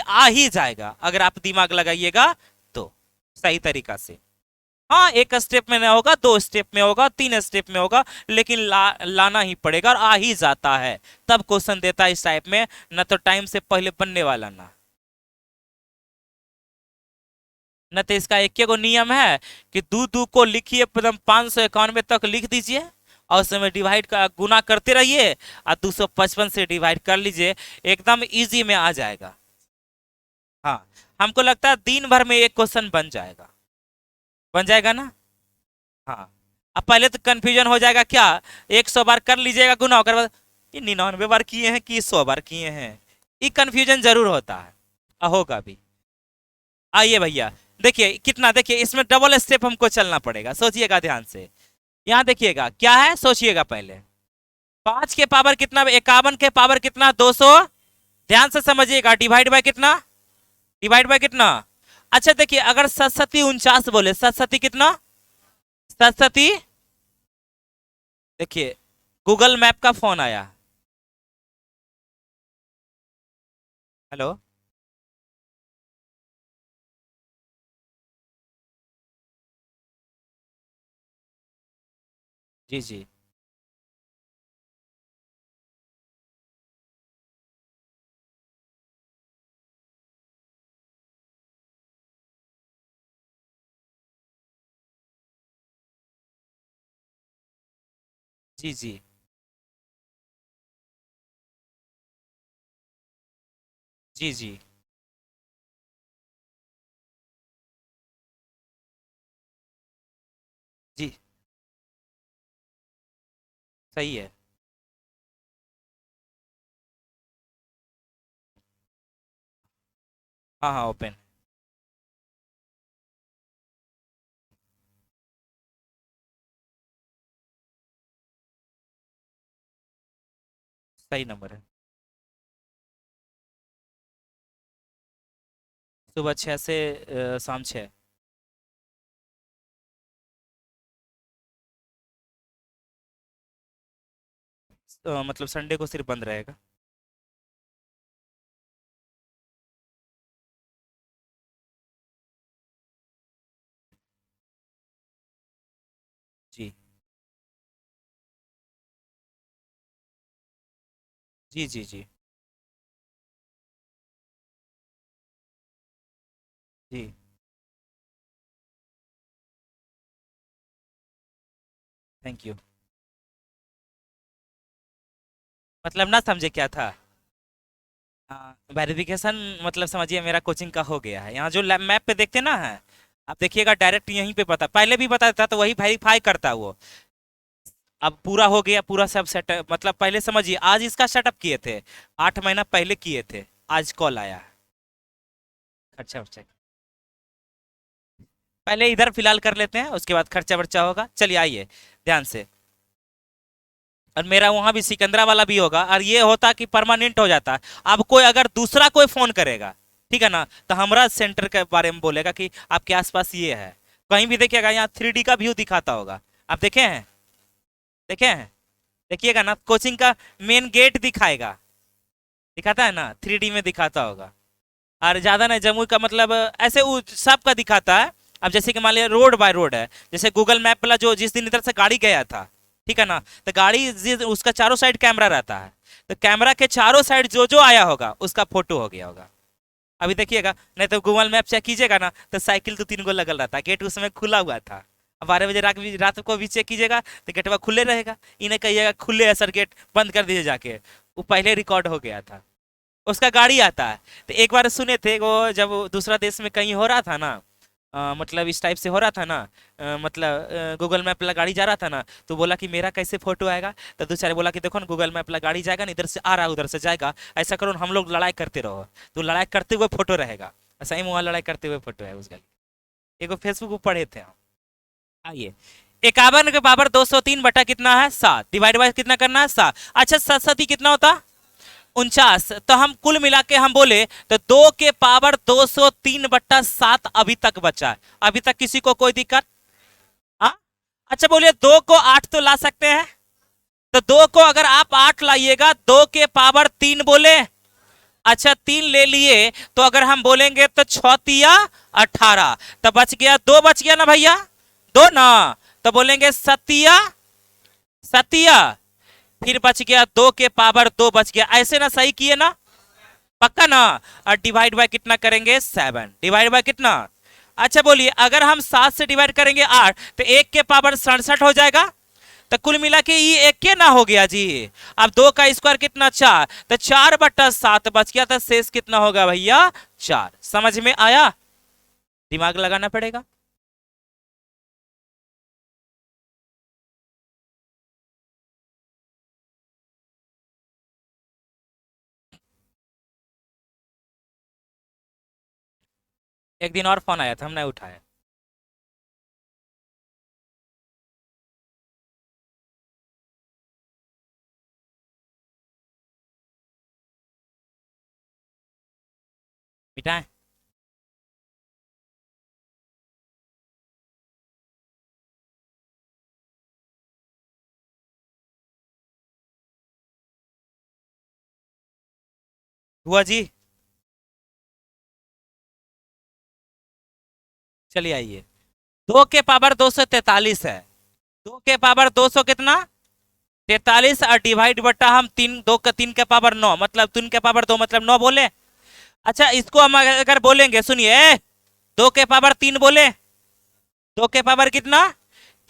आ ही जाएगा अगर आप दिमाग लगाइएगा तो सही तरीका से। हाँ, एक स्टेप में ना होगा, 2 स्टेप में होगा, 3 स्टेप में होगा, लेकिन लाना ही पड़ेगा, और आ ही जाता है तब क्वेश्चन देता है इस टाइप में, न तो टाइम से पहले बनने वाला ना। न तो इसका एक गो नियम है कि दू दू को लिखिए, एकदम 591 तक लिख दीजिए, और उसमें डिवाइड का गुना करते रहिए, और 255 से डिवाइड कर लीजिए, एकदम इजी में आ जाएगा। हाँ, हमको लगता है दिन भर में एक क्वेश्चन बन जाएगा, बन जाएगा ना। हाँ, अब पहले तो कंफ्यूजन हो जाएगा क्या, 100 बार कर लीजिएगा गुना, और बाद ये 99 बार किए हैं कि 100 बार किए हैं, ये कंफ्यूजन जरूर होता है, होगा भी। आइए भैया देखिए कितना, देखिए इसमें डबल स्टेप हमको चलना पड़ेगा, सोचिएगा ध्यान से। यहाँ देखिएगा क्या है, सोचिएगा पहले, 5 के पावर कितना, 51 के पावर कितना 200, ध्यान से समझिएगा, डिवाइड बाय कितना, डिवाइड बाय कितना। अच्छा देखिए अगर 7 सती 49 बोले, 7 सती कितना, 7 सती, देखिए गूगल मैप का फोन आया, हेलो, जी जी जी जी जी जी जी। सही है। हाँ हाँ ओपन। सही नंबर है। सुबह 6 से शाम 6। मतलब संडे को सिर्फ बंद रहेगा। जी जी जी जी जी। Thank you. मतलब ना समझे क्या था। हाँ वेरिफिकेशन मतलब समझिए मेरा कोचिंग का हो गया है। यहाँ जो मैप पे देखते ना है, आप देखिएगा डायरेक्ट यहीं पे पता, पहले भी पता था तो वही वेरीफाई करता वो। अब पूरा हो गया, पूरा सब सेट, मतलब पहले समझिए आज इसका सेटअप किए थे, 8 महीना पहले किए थे, आज कॉल आया है। खर्चा वर्चा पहले इधर फिलहाल कर लेते हैं, उसके बाद खर्चा वर्चा होगा। चलिए आइए ध्यान से। और मेरा वहां भी सिकंदरा वाला भी होगा, और ये होता कि परमानेंट हो जाता। अब कोई अगर दूसरा कोई फोन करेगा, ठीक है ना, तो हमारा सेंटर के बारे में बोलेगा कि आपके आसपास ये है। कहीं भी देखिएगा यहाँ 3D का व्यू दिखाता होगा। आप देखे हैं? देखे हैं? देखिएगा ना, कोचिंग का मेन गेट दिखाएगा, दिखाता है ना, 3D में दिखाता होगा। और ज्यादा नहीं, जमुई का मतलब ऐसे सबका दिखाता है। अब जैसे कि मान लिया रोड बाय रोड है, जैसे गूगल मैप वाला जो जिस दिन इधर से गाड़ी गया था, ठीक है ना, तो गाड़ी उसका चारों साइड कैमरा रहता है, तो कैमरा के चारों साइड जो जो आया होगा उसका फोटो हो गया होगा। अभी देखिएगा, नहीं तो गूगल मैप चेक कीजिएगा ना, तो साइकिल तो 3 गो लगल रहता है, गेट उस समय खुला हुआ था। अब 12 बजे रात को भी चेक कीजिएगा तो गेटवा खुले रहेगा। इन्हें कहिएगा खुले है सर गेट, बंद कर दीजिए जाके। वो पहले रिकॉर्ड हो गया था, उसका गाड़ी आता है। तो एक बार सुने थे वो, जब वो दूसरा देश में कहीं हो रहा था ना, मतलब इस टाइप से हो रहा था ना, मतलब गूगल मैप वाला गाड़ी जा रहा था ना, तो बोला कि मेरा कैसे फोटो आएगा। तो दूसरे बोला कि देखो ना गूगल मैप वाला गाड़ी जाएगा ना, इधर से आ रहा है उधर से जाएगा, ऐसा करो ना, हम लोग लड़ाई करते रहो, तो लड़ाई करते हुए फोटो रहेगा। ऐसा ही वहाँ लड़ाई करते हुए फोटो है उस गाड़ी। एक फेसबुक पर पढ़े थे हम। आइए, 51 के पावर 203 बटा कितना है 7, डिवाइड बाय कितना करना है 7। अच्छा 7 7 ही कितना होता, 49। तो हम कुल मिला के हम बोले तो 2 के पावर 203 बट्टा 7 अभी तक बचा है। अभी तक किसी को कोई दिक्कत? हाँ। अच्छा बोलिए 2 को 8 तो ला सकते हैं, तो 2 को अगर आप 8 लाइएगा, 2 के पावर 3 बोले। अच्छा 3 ले लिए, तो अगर हम बोलेंगे तो 6 तिया 18, तो बच गया 2, बच गया ना भैया, 2 ना। तो बोलेंगे सतिया सतिया, फिर बच गया 2 के पावर 2 बच गया, ऐसे ना सही किए ना, पक्का ना। और डिवाइड बाय कितना करेंगे 7, डिवाइड बाय कितना। अच्छा बोलिए अगर हम 7 से डिवाइड करेंगे 8, तो 1 के पावर 67 हो जाएगा। तो कुल मिला के ये 1 के ना हो गया जी। अब 2 का स्क्वायर कितना 4, तो 4/7 बच गया, था शेष कितना होगा भैया 4। समझ में आया? दिमाग लगाना पड़ेगा। एक दिन और फोन आया था, हमने उठाया। मिटाए। हुआ जी। चलिए आइए, 2 के पावर 243 है। 2 के पावर 200 कितना 43, और डिवाइड बटा हम 3 का 3 के पावर 9, मतलब 3 के पावर 2 मतलब 9 बोले। अच्छा इसको हम अगर बोलेंगे, सुनिए, 2 के पावर 3 बोले, 2 के पावर कितना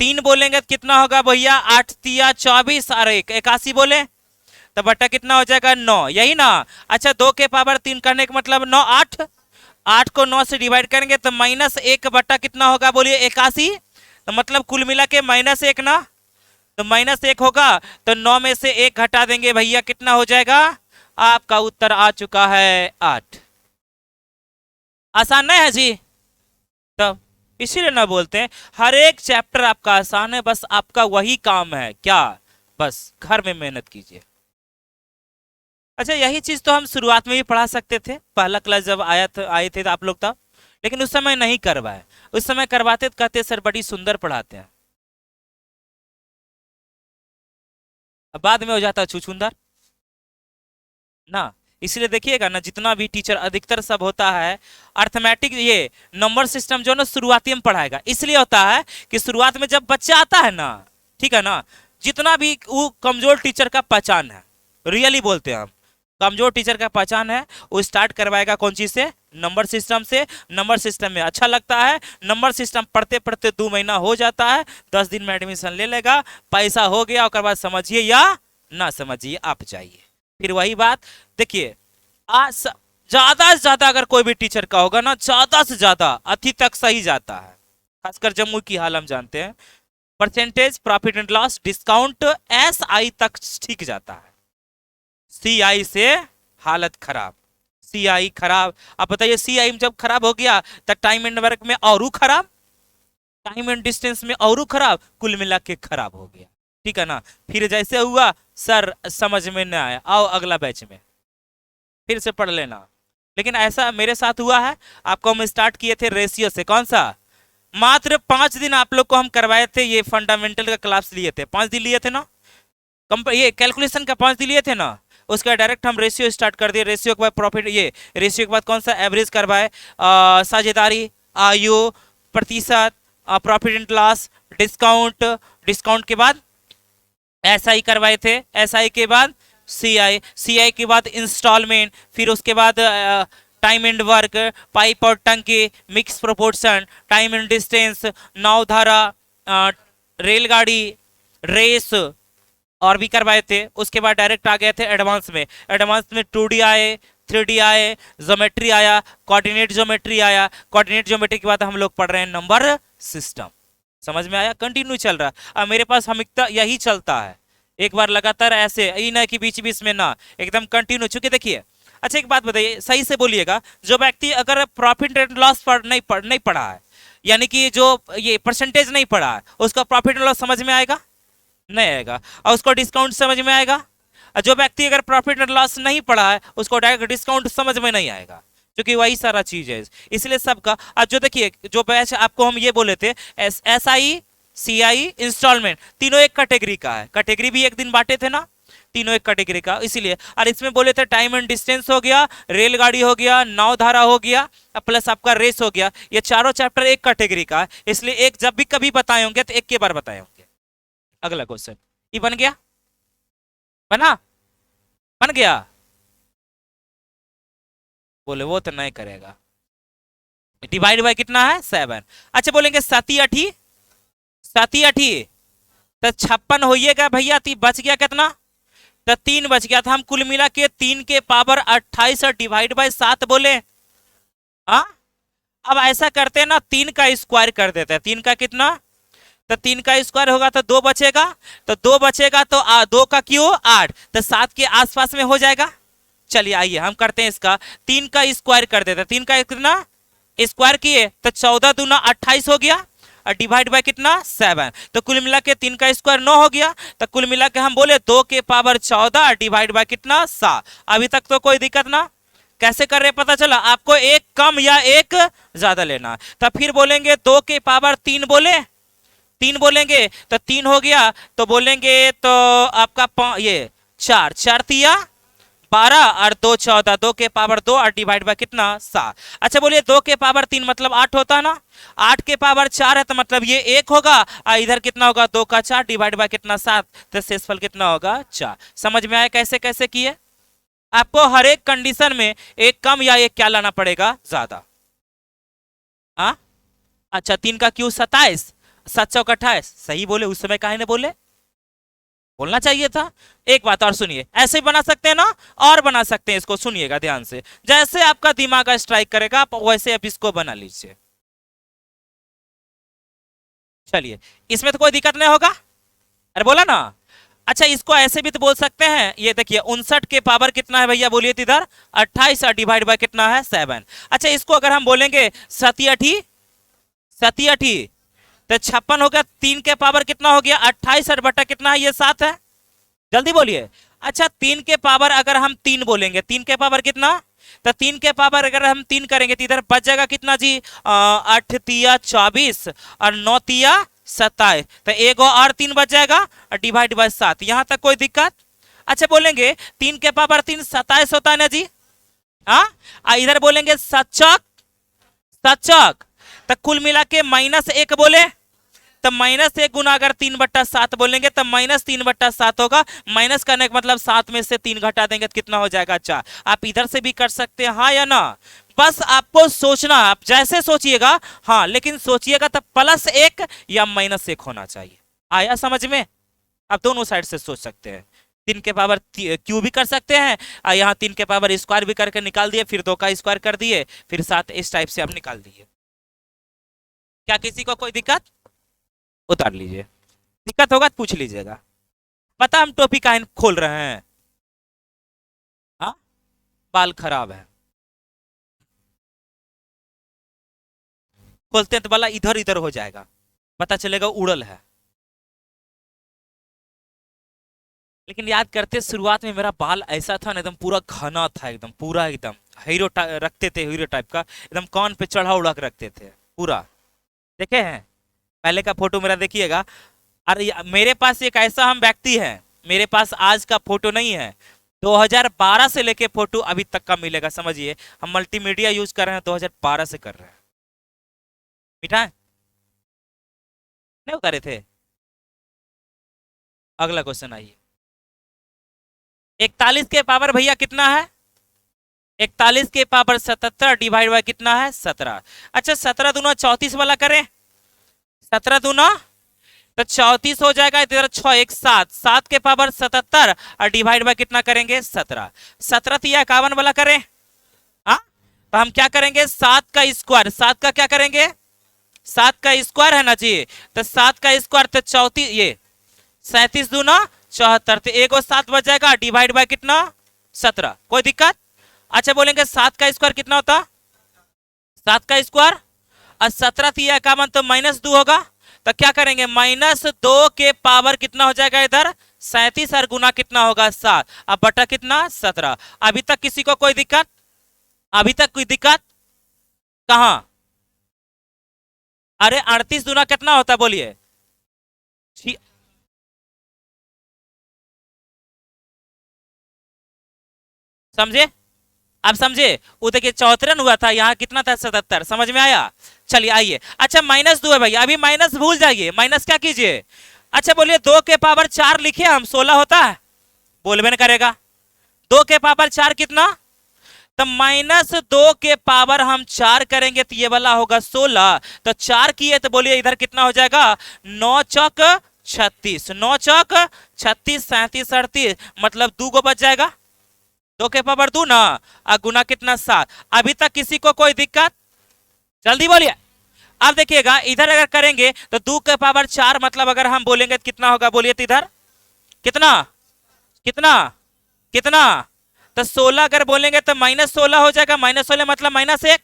3 बोलेंगे तो कितना होगा भैया, 8 तिया 24 और 1 81 बोले। तो बट्टा कितना हो जाएगा 9, यही ना। अच्छा 2 के पावर 3 करने का मतलब 9 8, 8 को 9 से डिवाइड करेंगे तो -1 बट्टा कितना होगा बोलिए 81। तो मतलब कुल मिला के -1 ना, तो -1 होगा। तो 9 में से 1 घटा देंगे भैया, कितना हो जाएगा? आपका उत्तर आ चुका है 8। आसान नहीं है जी? तो इसीलिए ना बोलते हैं हर एक चैप्टर आपका आसान है, बस आपका वही काम है क्या, बस घर में मेहनत कीजिए। अच्छा यही चीज तो हम शुरुआत में भी पढ़ा सकते थे, पहला क्लास जब आए थे तो आप लोग तब, लेकिन उस समय नहीं करवाए। उस समय करवाते तो कहते सर बड़ी सुंदर पढ़ाते हैं, अब बाद में हो जाता छुछुंदर ना। इसलिए देखिएगा ना, जितना भी टीचर अधिकतर सब होता है अर्थमेटिक, ये नंबर सिस्टम जो ना शुरुआती में पढ़ाएगा। इसलिए होता है कि शुरुआत में जब बच्चा आता है ना, ठीक है ना, जितना भी वो कमजोर टीचर का पहचान है, रियली बोलते हैं हम, कमजोर टीचर का पहचान है, वो स्टार्ट करवाएगा कौन चीज से? नंबर सिस्टम से। नंबर सिस्टम में अच्छा लगता है, नंबर सिस्टम पढ़ते पढ़ते 2 महीना हो जाता है, 10 दिन में एडमिशन ले लेगा, पैसा हो गया, और बाद समझिए या ना समझिए आप जाइए। फिर वही बात देखिए, आज ज्यादा से ज्यादा अगर कोई भी टीचर का होगा ना, ज्यादा से ज्यादा अति तक सही जाता है, खासकर जम्मू की हाल हम जानते हैं, percentage profit and loss discount SI तक ठीक जाता है। CI से हालत खराब, CI खराब। अब बताइए CI में जब खराब हो गया तो टाइम एंड वर्क में और खराब, टाइम एंड डिस्टेंस में और खराब, कुल मिला के खराब हो गया, ठीक है ना। फिर जैसे हुआ सर समझ में नहीं आया, आओ अगला बैच में फिर से पढ़ लेना। लेकिन ऐसा मेरे साथ हुआ है, आपको हम स्टार्ट किए थे रेशियो से, कौन सा, मात्र 5 दिन आप लोग को हम करवाए थे, ये फंडामेंटल का क्लास लिए थे, 5 दिन लिए थे ना, ये कैलकुलेशन का 5 दिन लिए थे ना, उसका डायरेक्ट हम रेशियो स्टार्ट कर दिए। रेशियो के बाद प्रॉफिट, ये रेशियो के बाद कौन सा, एवरेज करवाए, साझेदारी, आयु, प्रतिशत, profit and loss, discount, discount के बाद SI करवाए थे, SI के बाद CI, CI के बाद इंस्टॉलमेंट, फिर उसके बाद टाइम एंड वर्क, पाइप और टंकी, mix proportion, time and distance, नौधारा, रेलगाड़ी, रेस, और भी करवाए थे। उसके बाद डायरेक्ट आ गए थे एडवांस में। एडवांस में 2D आए, 3D आए, ज्योमेट्री आया, कोऑर्डिनेट ज्योमेट्री आया। कोऑर्डिनेट ज्योमेट्री के बाद हम लोग पढ़ रहे हैं नंबर सिस्टम। समझ में आया? कंटिन्यू चल रहा है। अब मेरे पास हमेशा यही चलता है, एक बार लगातार ऐसे ही ना कि बीच बीच में ना, एकदम कंटिन्यू। चूंकि देखिए, अच्छा एक बात बताइए, सही से बोलिएगा, जो व्यक्ति अगर प्रॉफिट एंड लॉस नहीं पढ़ा है, यानी कि जो ये परसेंटेज नहीं पढ़ा है, उसका प्रॉफिट एंड लॉस समझ में आएगा? नहीं आएगा। और उसको डिस्काउंट समझ में आएगा? और जो व्यक्ति अगर प्रॉफिट एंड लॉस नहीं पढ़ा है, उसको डायरेक्ट डिस्काउंट समझ में नहीं आएगा, क्योंकि वही सारा चीज है। इसलिए सबका, अब जो देखिए, जो बैच आपको हम ये बोले थे, SI, CI, इंस्टॉलमेंट, तीनों एक कैटेगरी का है। कैटेगरी भी एक दिन बांटे थे ना, तीनों एक कैटेगरी का, इसीलिए। और इसमें बोले थे टाइम एंड डिस्टेंस हो गया, रेलगाड़ी हो गया, नौधारा हो गया, प्लस आपका रेस हो गया। ये चारों चैप्टर एक कैटेगरी का है, इसलिए एक जब भी कभी बताए होंगे तो एक के बार बताए होंगे। अगला क्वेश्चन, ये बन गया? बना? बन गया? बोले वो तो नहीं करेगा। डिवाइड बाय कितना है? 7। अच्छा बोलेंगे 7 7 तो 56 होइएगा भैया, बच गया कितना? तो 3 बच गया था। हम कुल मिला के 3 के पावर 28 और डिवाइड बाय 7 बोले। हाँ, अब ऐसा करते हैं ना, 3 का स्क्वायर कर देते हैं। 3 का कितना? तो 3 का स्क्वायर होगा तो 2 बचेगा, तो 2 बचेगा तो 2 का क्यों 8, तो 7 के आसपास में हो जाएगा। चलिए आइए हम करते हैं इसका, 3 का स्क्वायर कर देते हैं। 3 का कितना स्क्वायर किए तो 14 दूना 28 हो गया, और डिवाइड बाय कितना 7, तो कुल मिला के 3 का स्क्वायर 9 हो गया। तो कुल मिला के हम बोले 2 के पावर 14 डिवाइड बाय कितना 7। अभी तक तो कोई दिक्कत ना। कैसे कर रहे पता चला? आपको एक कम या एक ज्यादा लेना। तो फिर बोलेंगे 2 के पावर 3 बोले, 3 बोलेंगे तो 3 हो गया, तो बोलेंगे तो आपका ये 4, 4 तिया 12 और 2 14, 2 के पावर 2 और डिवाइड बाय कितना 7। अच्छा बोलिए 2 के पावर 3 मतलब 8 होता है ना, 8 के पावर 4 है तो मतलब ये 1 होगा, और इधर कितना होगा 2 का 4 डिवाइड बाय कितना 7, तो शेषफल कितना होगा 4। समझ में आया कैसे कैसे किए? आपको हर एक कंडीशन में एक कम या एक क्या लाना पड़ेगा ज्यादा। हाँ, अच्छा 3 का क्यों 27, 7 चौक 28, सही बोले, उस समय काहे ने बोले? बोलना चाहिए था। एक बात और सुनिए, ऐसे ही बना सकते हैं ना, और बना सकते हैं इसको, सुनिएगा ध्यान से, जैसे आपका दिमाग स्ट्राइक करेगा आप वैसे आप इसको बना लीजिए। चलिए, इसमें तो कोई दिक्कत नहीं होगा, अरे बोला ना। अच्छा, इसको ऐसे भी तो बोल सकते हैं, ये देखिए 59 के पावर कितना है भैया, बोलिए तो इधर 28 और डिवाइड बाय कितना है 7। अच्छा, इसको अगर हम बोलेंगे सती अठी, सती अठी, तो 56 हो गया, 3 के पावर कितना हो गया 28 और बटा कितना है ये 7 है, जल्दी बोलिए। अच्छा, 3 के पावर अगर हम 3 बोलेंगे, 3 के पावर कितना, तो 3 के पावर अगर हम 3 करेंगे तो इधर बच जाएगा कितना जी, 8 तिया 24 और 9 तिया 27, तो एक और 3 बच जाएगा और डिवाइड बाय 7, यहां तक कोई दिक्कत। अच्छा, बोलेंगे 3 के पावर 3 27 होता है ना जी, हाँ, इधर बोलेंगे सचक, सचक, तो कुल मिला के -1 बोले, तब -1 गुना अगर 3/7 बोलेंगे तब -3/7 होगा। माइनस करने का मतलब 7 में से 3 घटा देंगे तो कितना हो जाएगा 4। आप इधर से भी कर सकते हैं, हाँ या ना, बस आपको सोचना, आप जैसे सोचिएगा, हाँ, लेकिन सोचिएगा तब +1 या -1 होना चाहिए। आया समझ में? आप दोनों साइड से सोच सकते हैं, 3 के पावर क्यू भी कर सकते हैं और यहाँ 3 के पावर स्क्वायर भी करके निकाल दिए, फिर 2 का स्क्वायर कर दिए, फिर 7, इस टाइप से आप निकाल दिए। क्या किसी को कोई दिक्कत? उतार लीजिए, दिक्कत होगा तो पूछ लीजिएगा। पता हम टॉपिक काहे खोल रहे हैं, हाँ, बाल खराब है, खोलते हैं तो बाला इधर इधर हो जाएगा, पता चलेगा उड़ल है। लेकिन याद करते शुरुआत में मेरा बाल ऐसा था ना, एकदम पूरा घना था, एकदम पूरा, एकदम हीरो रखते थे, हीरो टाइप का, एकदम कान पे चढ़ा उड़ा के रखते थे पूरा। देखे हैं पहले का फोटो मेरा, देखिएगा। अरे मेरे पास एक ऐसा हम व्यक्ति है, मेरे पास आज का फोटो नहीं है, 2012 से लेके फोटो अभी तक का मिलेगा, समझिए हम मल्टीमीडिया यूज कर रहे हैं, 2012 से कर रहे हैं। मीठा है? नहीं उतारे थे? अगला क्वेश्चन आइए। 41 के पावर भैया कितना है, 41 के पावर 77 डिवाइड बाय कितना है 17। अच्छा, 17 दूना 34 वाला करें, 17 दूना तो 34 हो जाएगा, इधर 6 1 7, 7 के पावर 77 और डिवाइड बाय कितना करेंगे 17, 17 तिया 51 वाला करें, हाँ, तो हम क्या करेंगे 7 का स्क्वायर, 7 का क्या करेंगे, 7 का स्क्वायर है ना जी, तो 7 का स्क्वायर तो 34, ये 37 दूना 74, तो एक और 7 बच जाएगा, डिवाइड बाय कितना 17, कोई दिक्कत। अच्छा, बोलेंगे 7 का स्क्वायर कितना होता, 7 का स्क्वायर और 17 तिया 51, तो -2 होगा, तो क्या करेंगे -2 के पावर कितना हो जाएगा इधर 37 और गुना कितना होगा 7, अब बटा कितना 17। अभी तक किसी को कोई दिक्कत, अभी तक कोई दिक्कत कहां? अरे 38 दूना कितना होता है बोलिए, समझे? आप समझे? वो देखिए 74 हुआ था, यहाँ कितना था 77, समझ में आया? चलिए आइए। अच्छा, -2 है भैया, अभी माइनस भूल जाइए, माइनस क्या कीजिए। अच्छा, बोलिए 2 के पावर 4 लिखे हम, 16 होता है, बोलबे न करेगा। 2 के पावर 4 कितना, तो -2 के पावर हम 4 करेंगे तो ये वाला होगा 16, तो 4 किए तो बोलिए इधर कितना हो जाएगा 9 चौक 36, 9 चौक 36, 37 38, मतलब 2 को बच जाएगा, 2 के पावर 2 ना, और गुना कितना 7। अभी तक किसी को कोई दिक्कत, जल्दी बोलिए। अब देखिएगा इधर अगर करेंगे तो 2 के पावर 4 मतलब अगर हम बोलेंगे तो कितना होगा, बोलिए तो इधर कितना, कितना, कितना, तो 16 अगर बोलेंगे तो -16 हो जाएगा, -16 मतलब -1,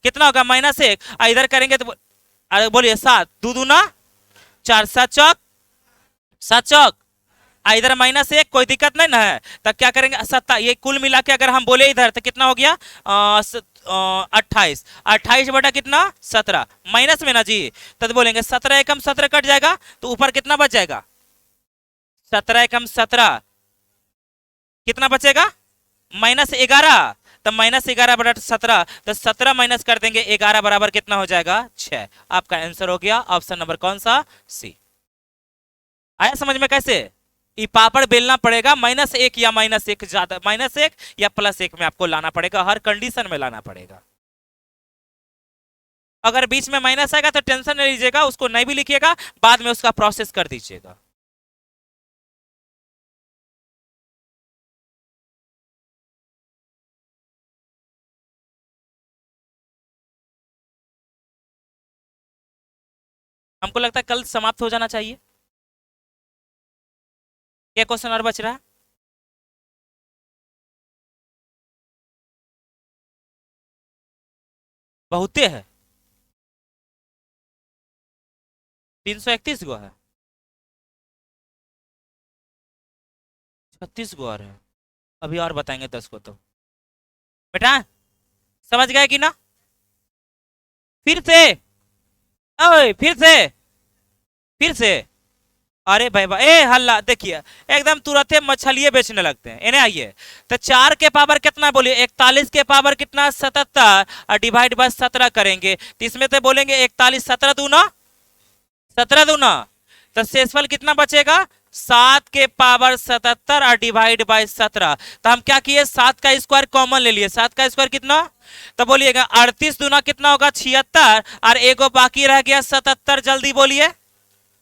कितना होगा -1, और इधर करेंगे तो अरे बोलिए 7, 2 दूना 4, 7 चौक 7 चौक, इधर -1, कोई दिक्कत नहीं ना है, तो क्या करेंगे 7, ये कुल मिला के अगर हम बोले इधर तो कितना हो गया 28, 28 बटा कितना 17, माइनस में ना जी, तो बोलेंगे 17 एकम 17 कट जाएगा, तो ऊपर कितना बच जाएगा 17 एकम 17, कितना बचेगा -11, तो -11 बटा 17, तो 17 माइनस कर देंगे 11 बराबर कितना हो जाएगा 6। आपका आंसर हो गया ऑप्शन नंबर कौन सा, सी। आया समझ में कैसे? ये पापड़ बेलना पड़ेगा, -1 या -1 ज्यादा, -1 या +1 में आपको लाना पड़ेगा, हर कंडीशन में लाना पड़ेगा। अगर बीच में माइनस आएगा तो टेंशन नहीं लीजिएगा, उसको नहीं भी लिखिएगा, बाद में उसका प्रोसेस कर दीजिएगा। हमको लगता है कल समाप्त हो जाना चाहिए। क्या क्वेश्चन और बच रहा है? बहुते है। 331 गो है। 36 गो और है। अभी और बताएंगे 10 को तो। बेटा समझ गए कि ना? फिर से। ओए फिर से। फिर से। अरे भाई भाई ए हल्ला देखिए, एकदम तुरंत मछलिए बेचने लगते हैं। इन्हें आइए, तो 4 के पावर कितना बोलिए? 41 के पावर कितना? 77, और डिवाइड बाय 17 करेंगे तो इसमें तो बोलेंगे 41 17 दूना 17 दूना, तो शेषफल कितना बचेगा? 7 के पावर 77 और डिवाइड बाय 17। तो हम क्या किए, 7 का स्क्वायर कॉमन ले लिए। 7 का स्क्वायर कितना? तो बोलिएगा 38 दूना कितना होगा? 76, और एगो बाकी रह गया 77। जल्दी बोलिए।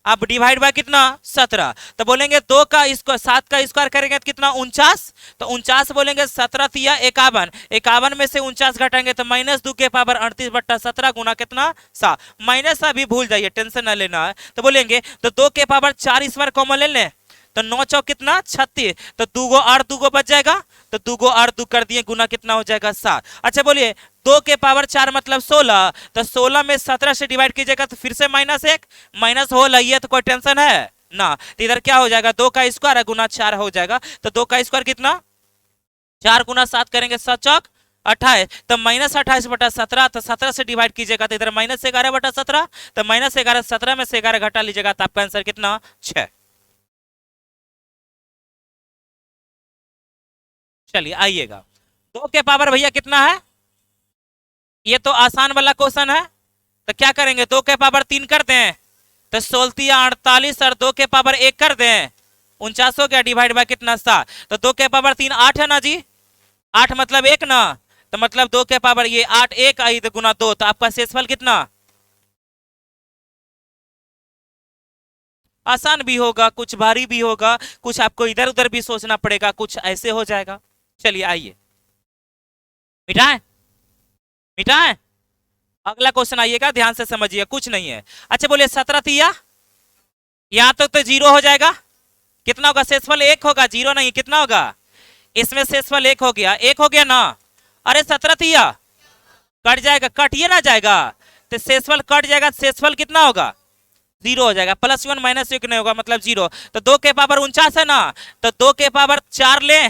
अब डिवाइड बाय कितना? 17। तो बोलेंगे 2 का स्क्वायर 7 का स्क्वायर करेंगे तो कितना? 49। तो 49 बोलेंगे 17 तिया 51, 51 में से 49 घटाएंगे तो -2 के पावर 38/17 गुना कितना? 7। माइनस अभी भूल जाइए, टेंशन ना लेना है। तो बोलेंगे तो 2 के पावर 4 इस बार कॉमन ले लें, तो 9 चौक कितना? 36। तो 2 गो और 2 गो बच जाएगा, तो 2 गो और 2 कर दिए, गुना कितना हो जाएगा? 7। अच्छा बोलिए 2 के पावर 4 मतलब 16, तो 16 में 17 से डिवाइड कीजिएगा तो फिर से -1, माइनस हो रही है तो कोई टेंशन है ना। तो इधर क्या हो जाएगा? 2 का स्क्वायर गुना 4 हो जाएगा। तो 2 का स्क्वायर कितना? 4 गुना 7 करेंगे 7 चौक 28, तो -28/17। तो 17 से डिवाइड कीजिएगा तो इधर -11/17, तो -11 17 में से 11 घटा लीजिएगा तो आपका आंसर कितना? 6। चलिए आइएगा, 2 के पावर भैया कितना है? ये तो आसान वाला क्वेश्चन है। तो क्या करेंगे, 2 के पावर 3 कर दें, तो 16 48, और 2 के पावर 1 कर दें, 49 हो गया, डिवाइड बाय कितना? 7। तो 2 के पावर 3 8 है ना जी, 8 मतलब 1 ना, तो मतलब 2 के पावर ये 8 1 आई तो गुना 2, तो आपका शेषफल कितना? आसान भी होगा, कुछ भारी भी होगा, कुछ आपको इधर उधर भी सोचना पड़ेगा, कुछ ऐसे हो जाएगा। चलिए आइए, मिटाएं मिटाएं। अगला क्वेश्चन आइएगा, ध्यान से समझिए, कुछ नहीं है। अच्छा बोलिए 17 तिया, यहाँ तक तो 0 हो जाएगा। कितना होगा शेषफल? 1 होगा, 0 नहीं। कितना होगा? इसमें शेषफल 1 हो गया, 1 हो गया ना। अरे 17 तिया कट जाएगा, कटिए ना जाएगा, तो शेषफल कट जाएगा, शेषफल कितना होगा? 0 हो जाएगा। +1 -1 नहीं होगा, मतलब 0। तो 2 के पावर 49 है ना, तो 2 के पावर 4 ले,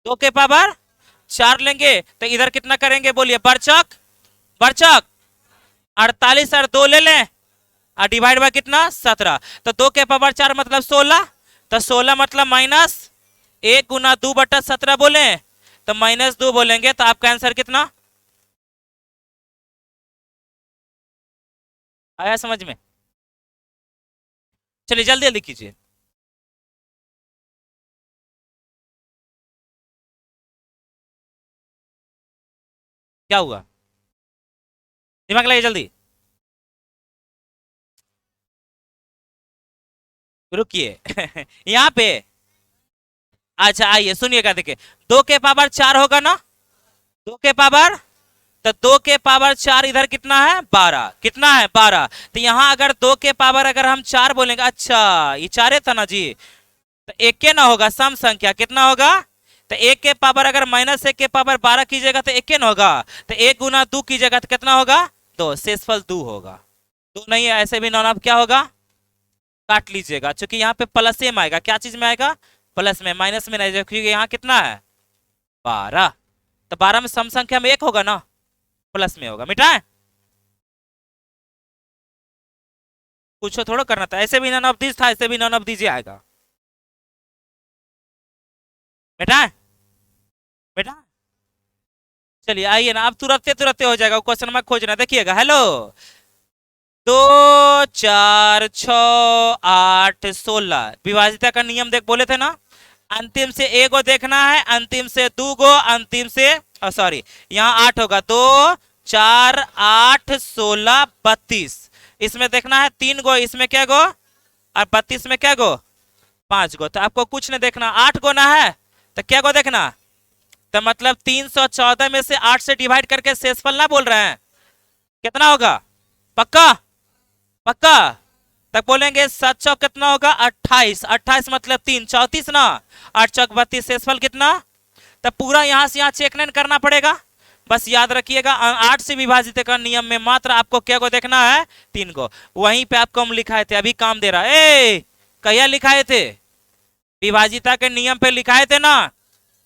2 के पावर 4 लेंगे तो इधर कितना करेंगे बोलिए? बरचक बरचक 48, और 2 ले लें, और डिवाइड बाय कितना? 17। तो 2 के पावर 4 मतलब 16, तो 16 मतलब -1 गुना 2/17 बोले, तो -2 बोलेंगे तो आपका आंसर कितना आया समझ में? चलिए जल्दी जल्दी कीजिए। क्या हुआ? दिमाग लगाइए जल्दी। रुकिए यहाँ पे। अच्छा आइए सुनिएगा, देखिए 2 के पावर 4 होगा ना, 2 के पावर, तो 2 के पावर 4 इधर कितना है? 12। कितना है? 12। तो यहाँ अगर 2 के पावर अगर हम 4 बोलेंगे, अच्छा ये 4 था ना जी, तो एक के ना होगा, सम संख्या कितना होगा? तो 1 के पावर अगर -1 के पावर 12 कीजिएगा तो 1 के ना होगा, तो 1 गुना 2 कीजिएगा तो कितना होगा? 2। शेषफल 2 होगा। 2 नहीं है, ऐसे भी नॉन ऑफ क्या होगा? काट लीजिएगा, क्योंकि यहाँ पे प्लस सेम आएगा। क्या चीज में आएगा? प्लस में, माइनस में नहीं, क्योंकि यहाँ कितना है? 12। तो 12 में सम संख्या में 1 होगा ना, प्लस में होगा। मिटाए, कुछ थोड़ा करना था, ऐसे भी नॉन ऑफ दिस था, ऐसे भी नॉन ऑफ दीजिए आएगा। बेटा बेटा चलिए आइए ना, अब तुरंते तुरंते हो जाएगा। क्वेश्चन मार्क खोजना, देखिएगा। हेलो, 2 4 6 8 16, विभाजिता का नियम देख बोले थे ना, अंतिम से एगो देखना है, अंतिम से 2 गो, अंतिम से सॉरी यहाँ 8 होगा। 2 4 8 16 32, इसमें देखना है 3 गो, इसमें क्या गो, और 32 में क्या गो? 5 गो। तो आपको कुछ नहीं देखना, 8 गो ना है, तो क्या गो देखना? तो मतलब 314 में से 8 से डिवाइड करके शेषफल ना बोल रहे हैं, कितना होगा? पक्का? पक्का? तब बोलेंगे 7 चौक कितना होगा 28, 28 मतलब 3, 34 ना, 8 चौक 32, शेषफल कितना? तब पूरा यहां से यहाँ चेक नहीं करना पड़ेगा, बस याद रखिएगा 8 से विभाजित का नियम में मात्र आपको क्या को देखना है 3 को। वहीं पे आपको हम लिखाए थे, अभी काम दे रहा है। कहिया लिखाए थे? विभाजिता के नियम पे लिखाए थे ना,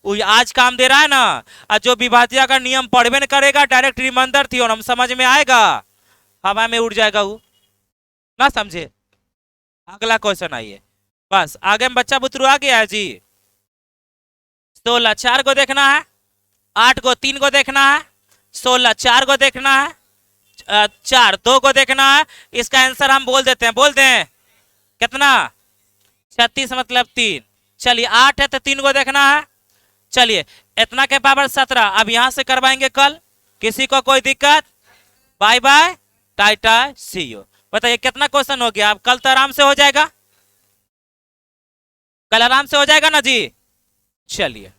आज काम दे रहा है ना। और जो विभाजिता का नियम पढ़वे न करेगा डायरेक्ट रिमाइंडर थ्योरम समझ में आएगा, हवा में उड़ जाएगा वो, ना समझे। अगला क्वेश्चन आइए, बस आगे में बच्चा बुतरू आ गया है जी। 16 4 को देखना है, 8 को 3 को देखना है, 16 4 को देखना है, 4 2 को देखना है। इसका आंसर हम बोल देते हैं, बोल दें कितना? 36 मतलब 3। चलिए 8 है तो 3 को देखना है। चलिए इतना के पावर 17, अब यहां से करवाएंगे कल, किसी को कोई दिक्कत? Bye bye, tata, see you. बताइए कितना क्वेश्चन हो गया? अब कल तो आराम से हो जाएगा, कल आराम से हो जाएगा ना जी। चलिए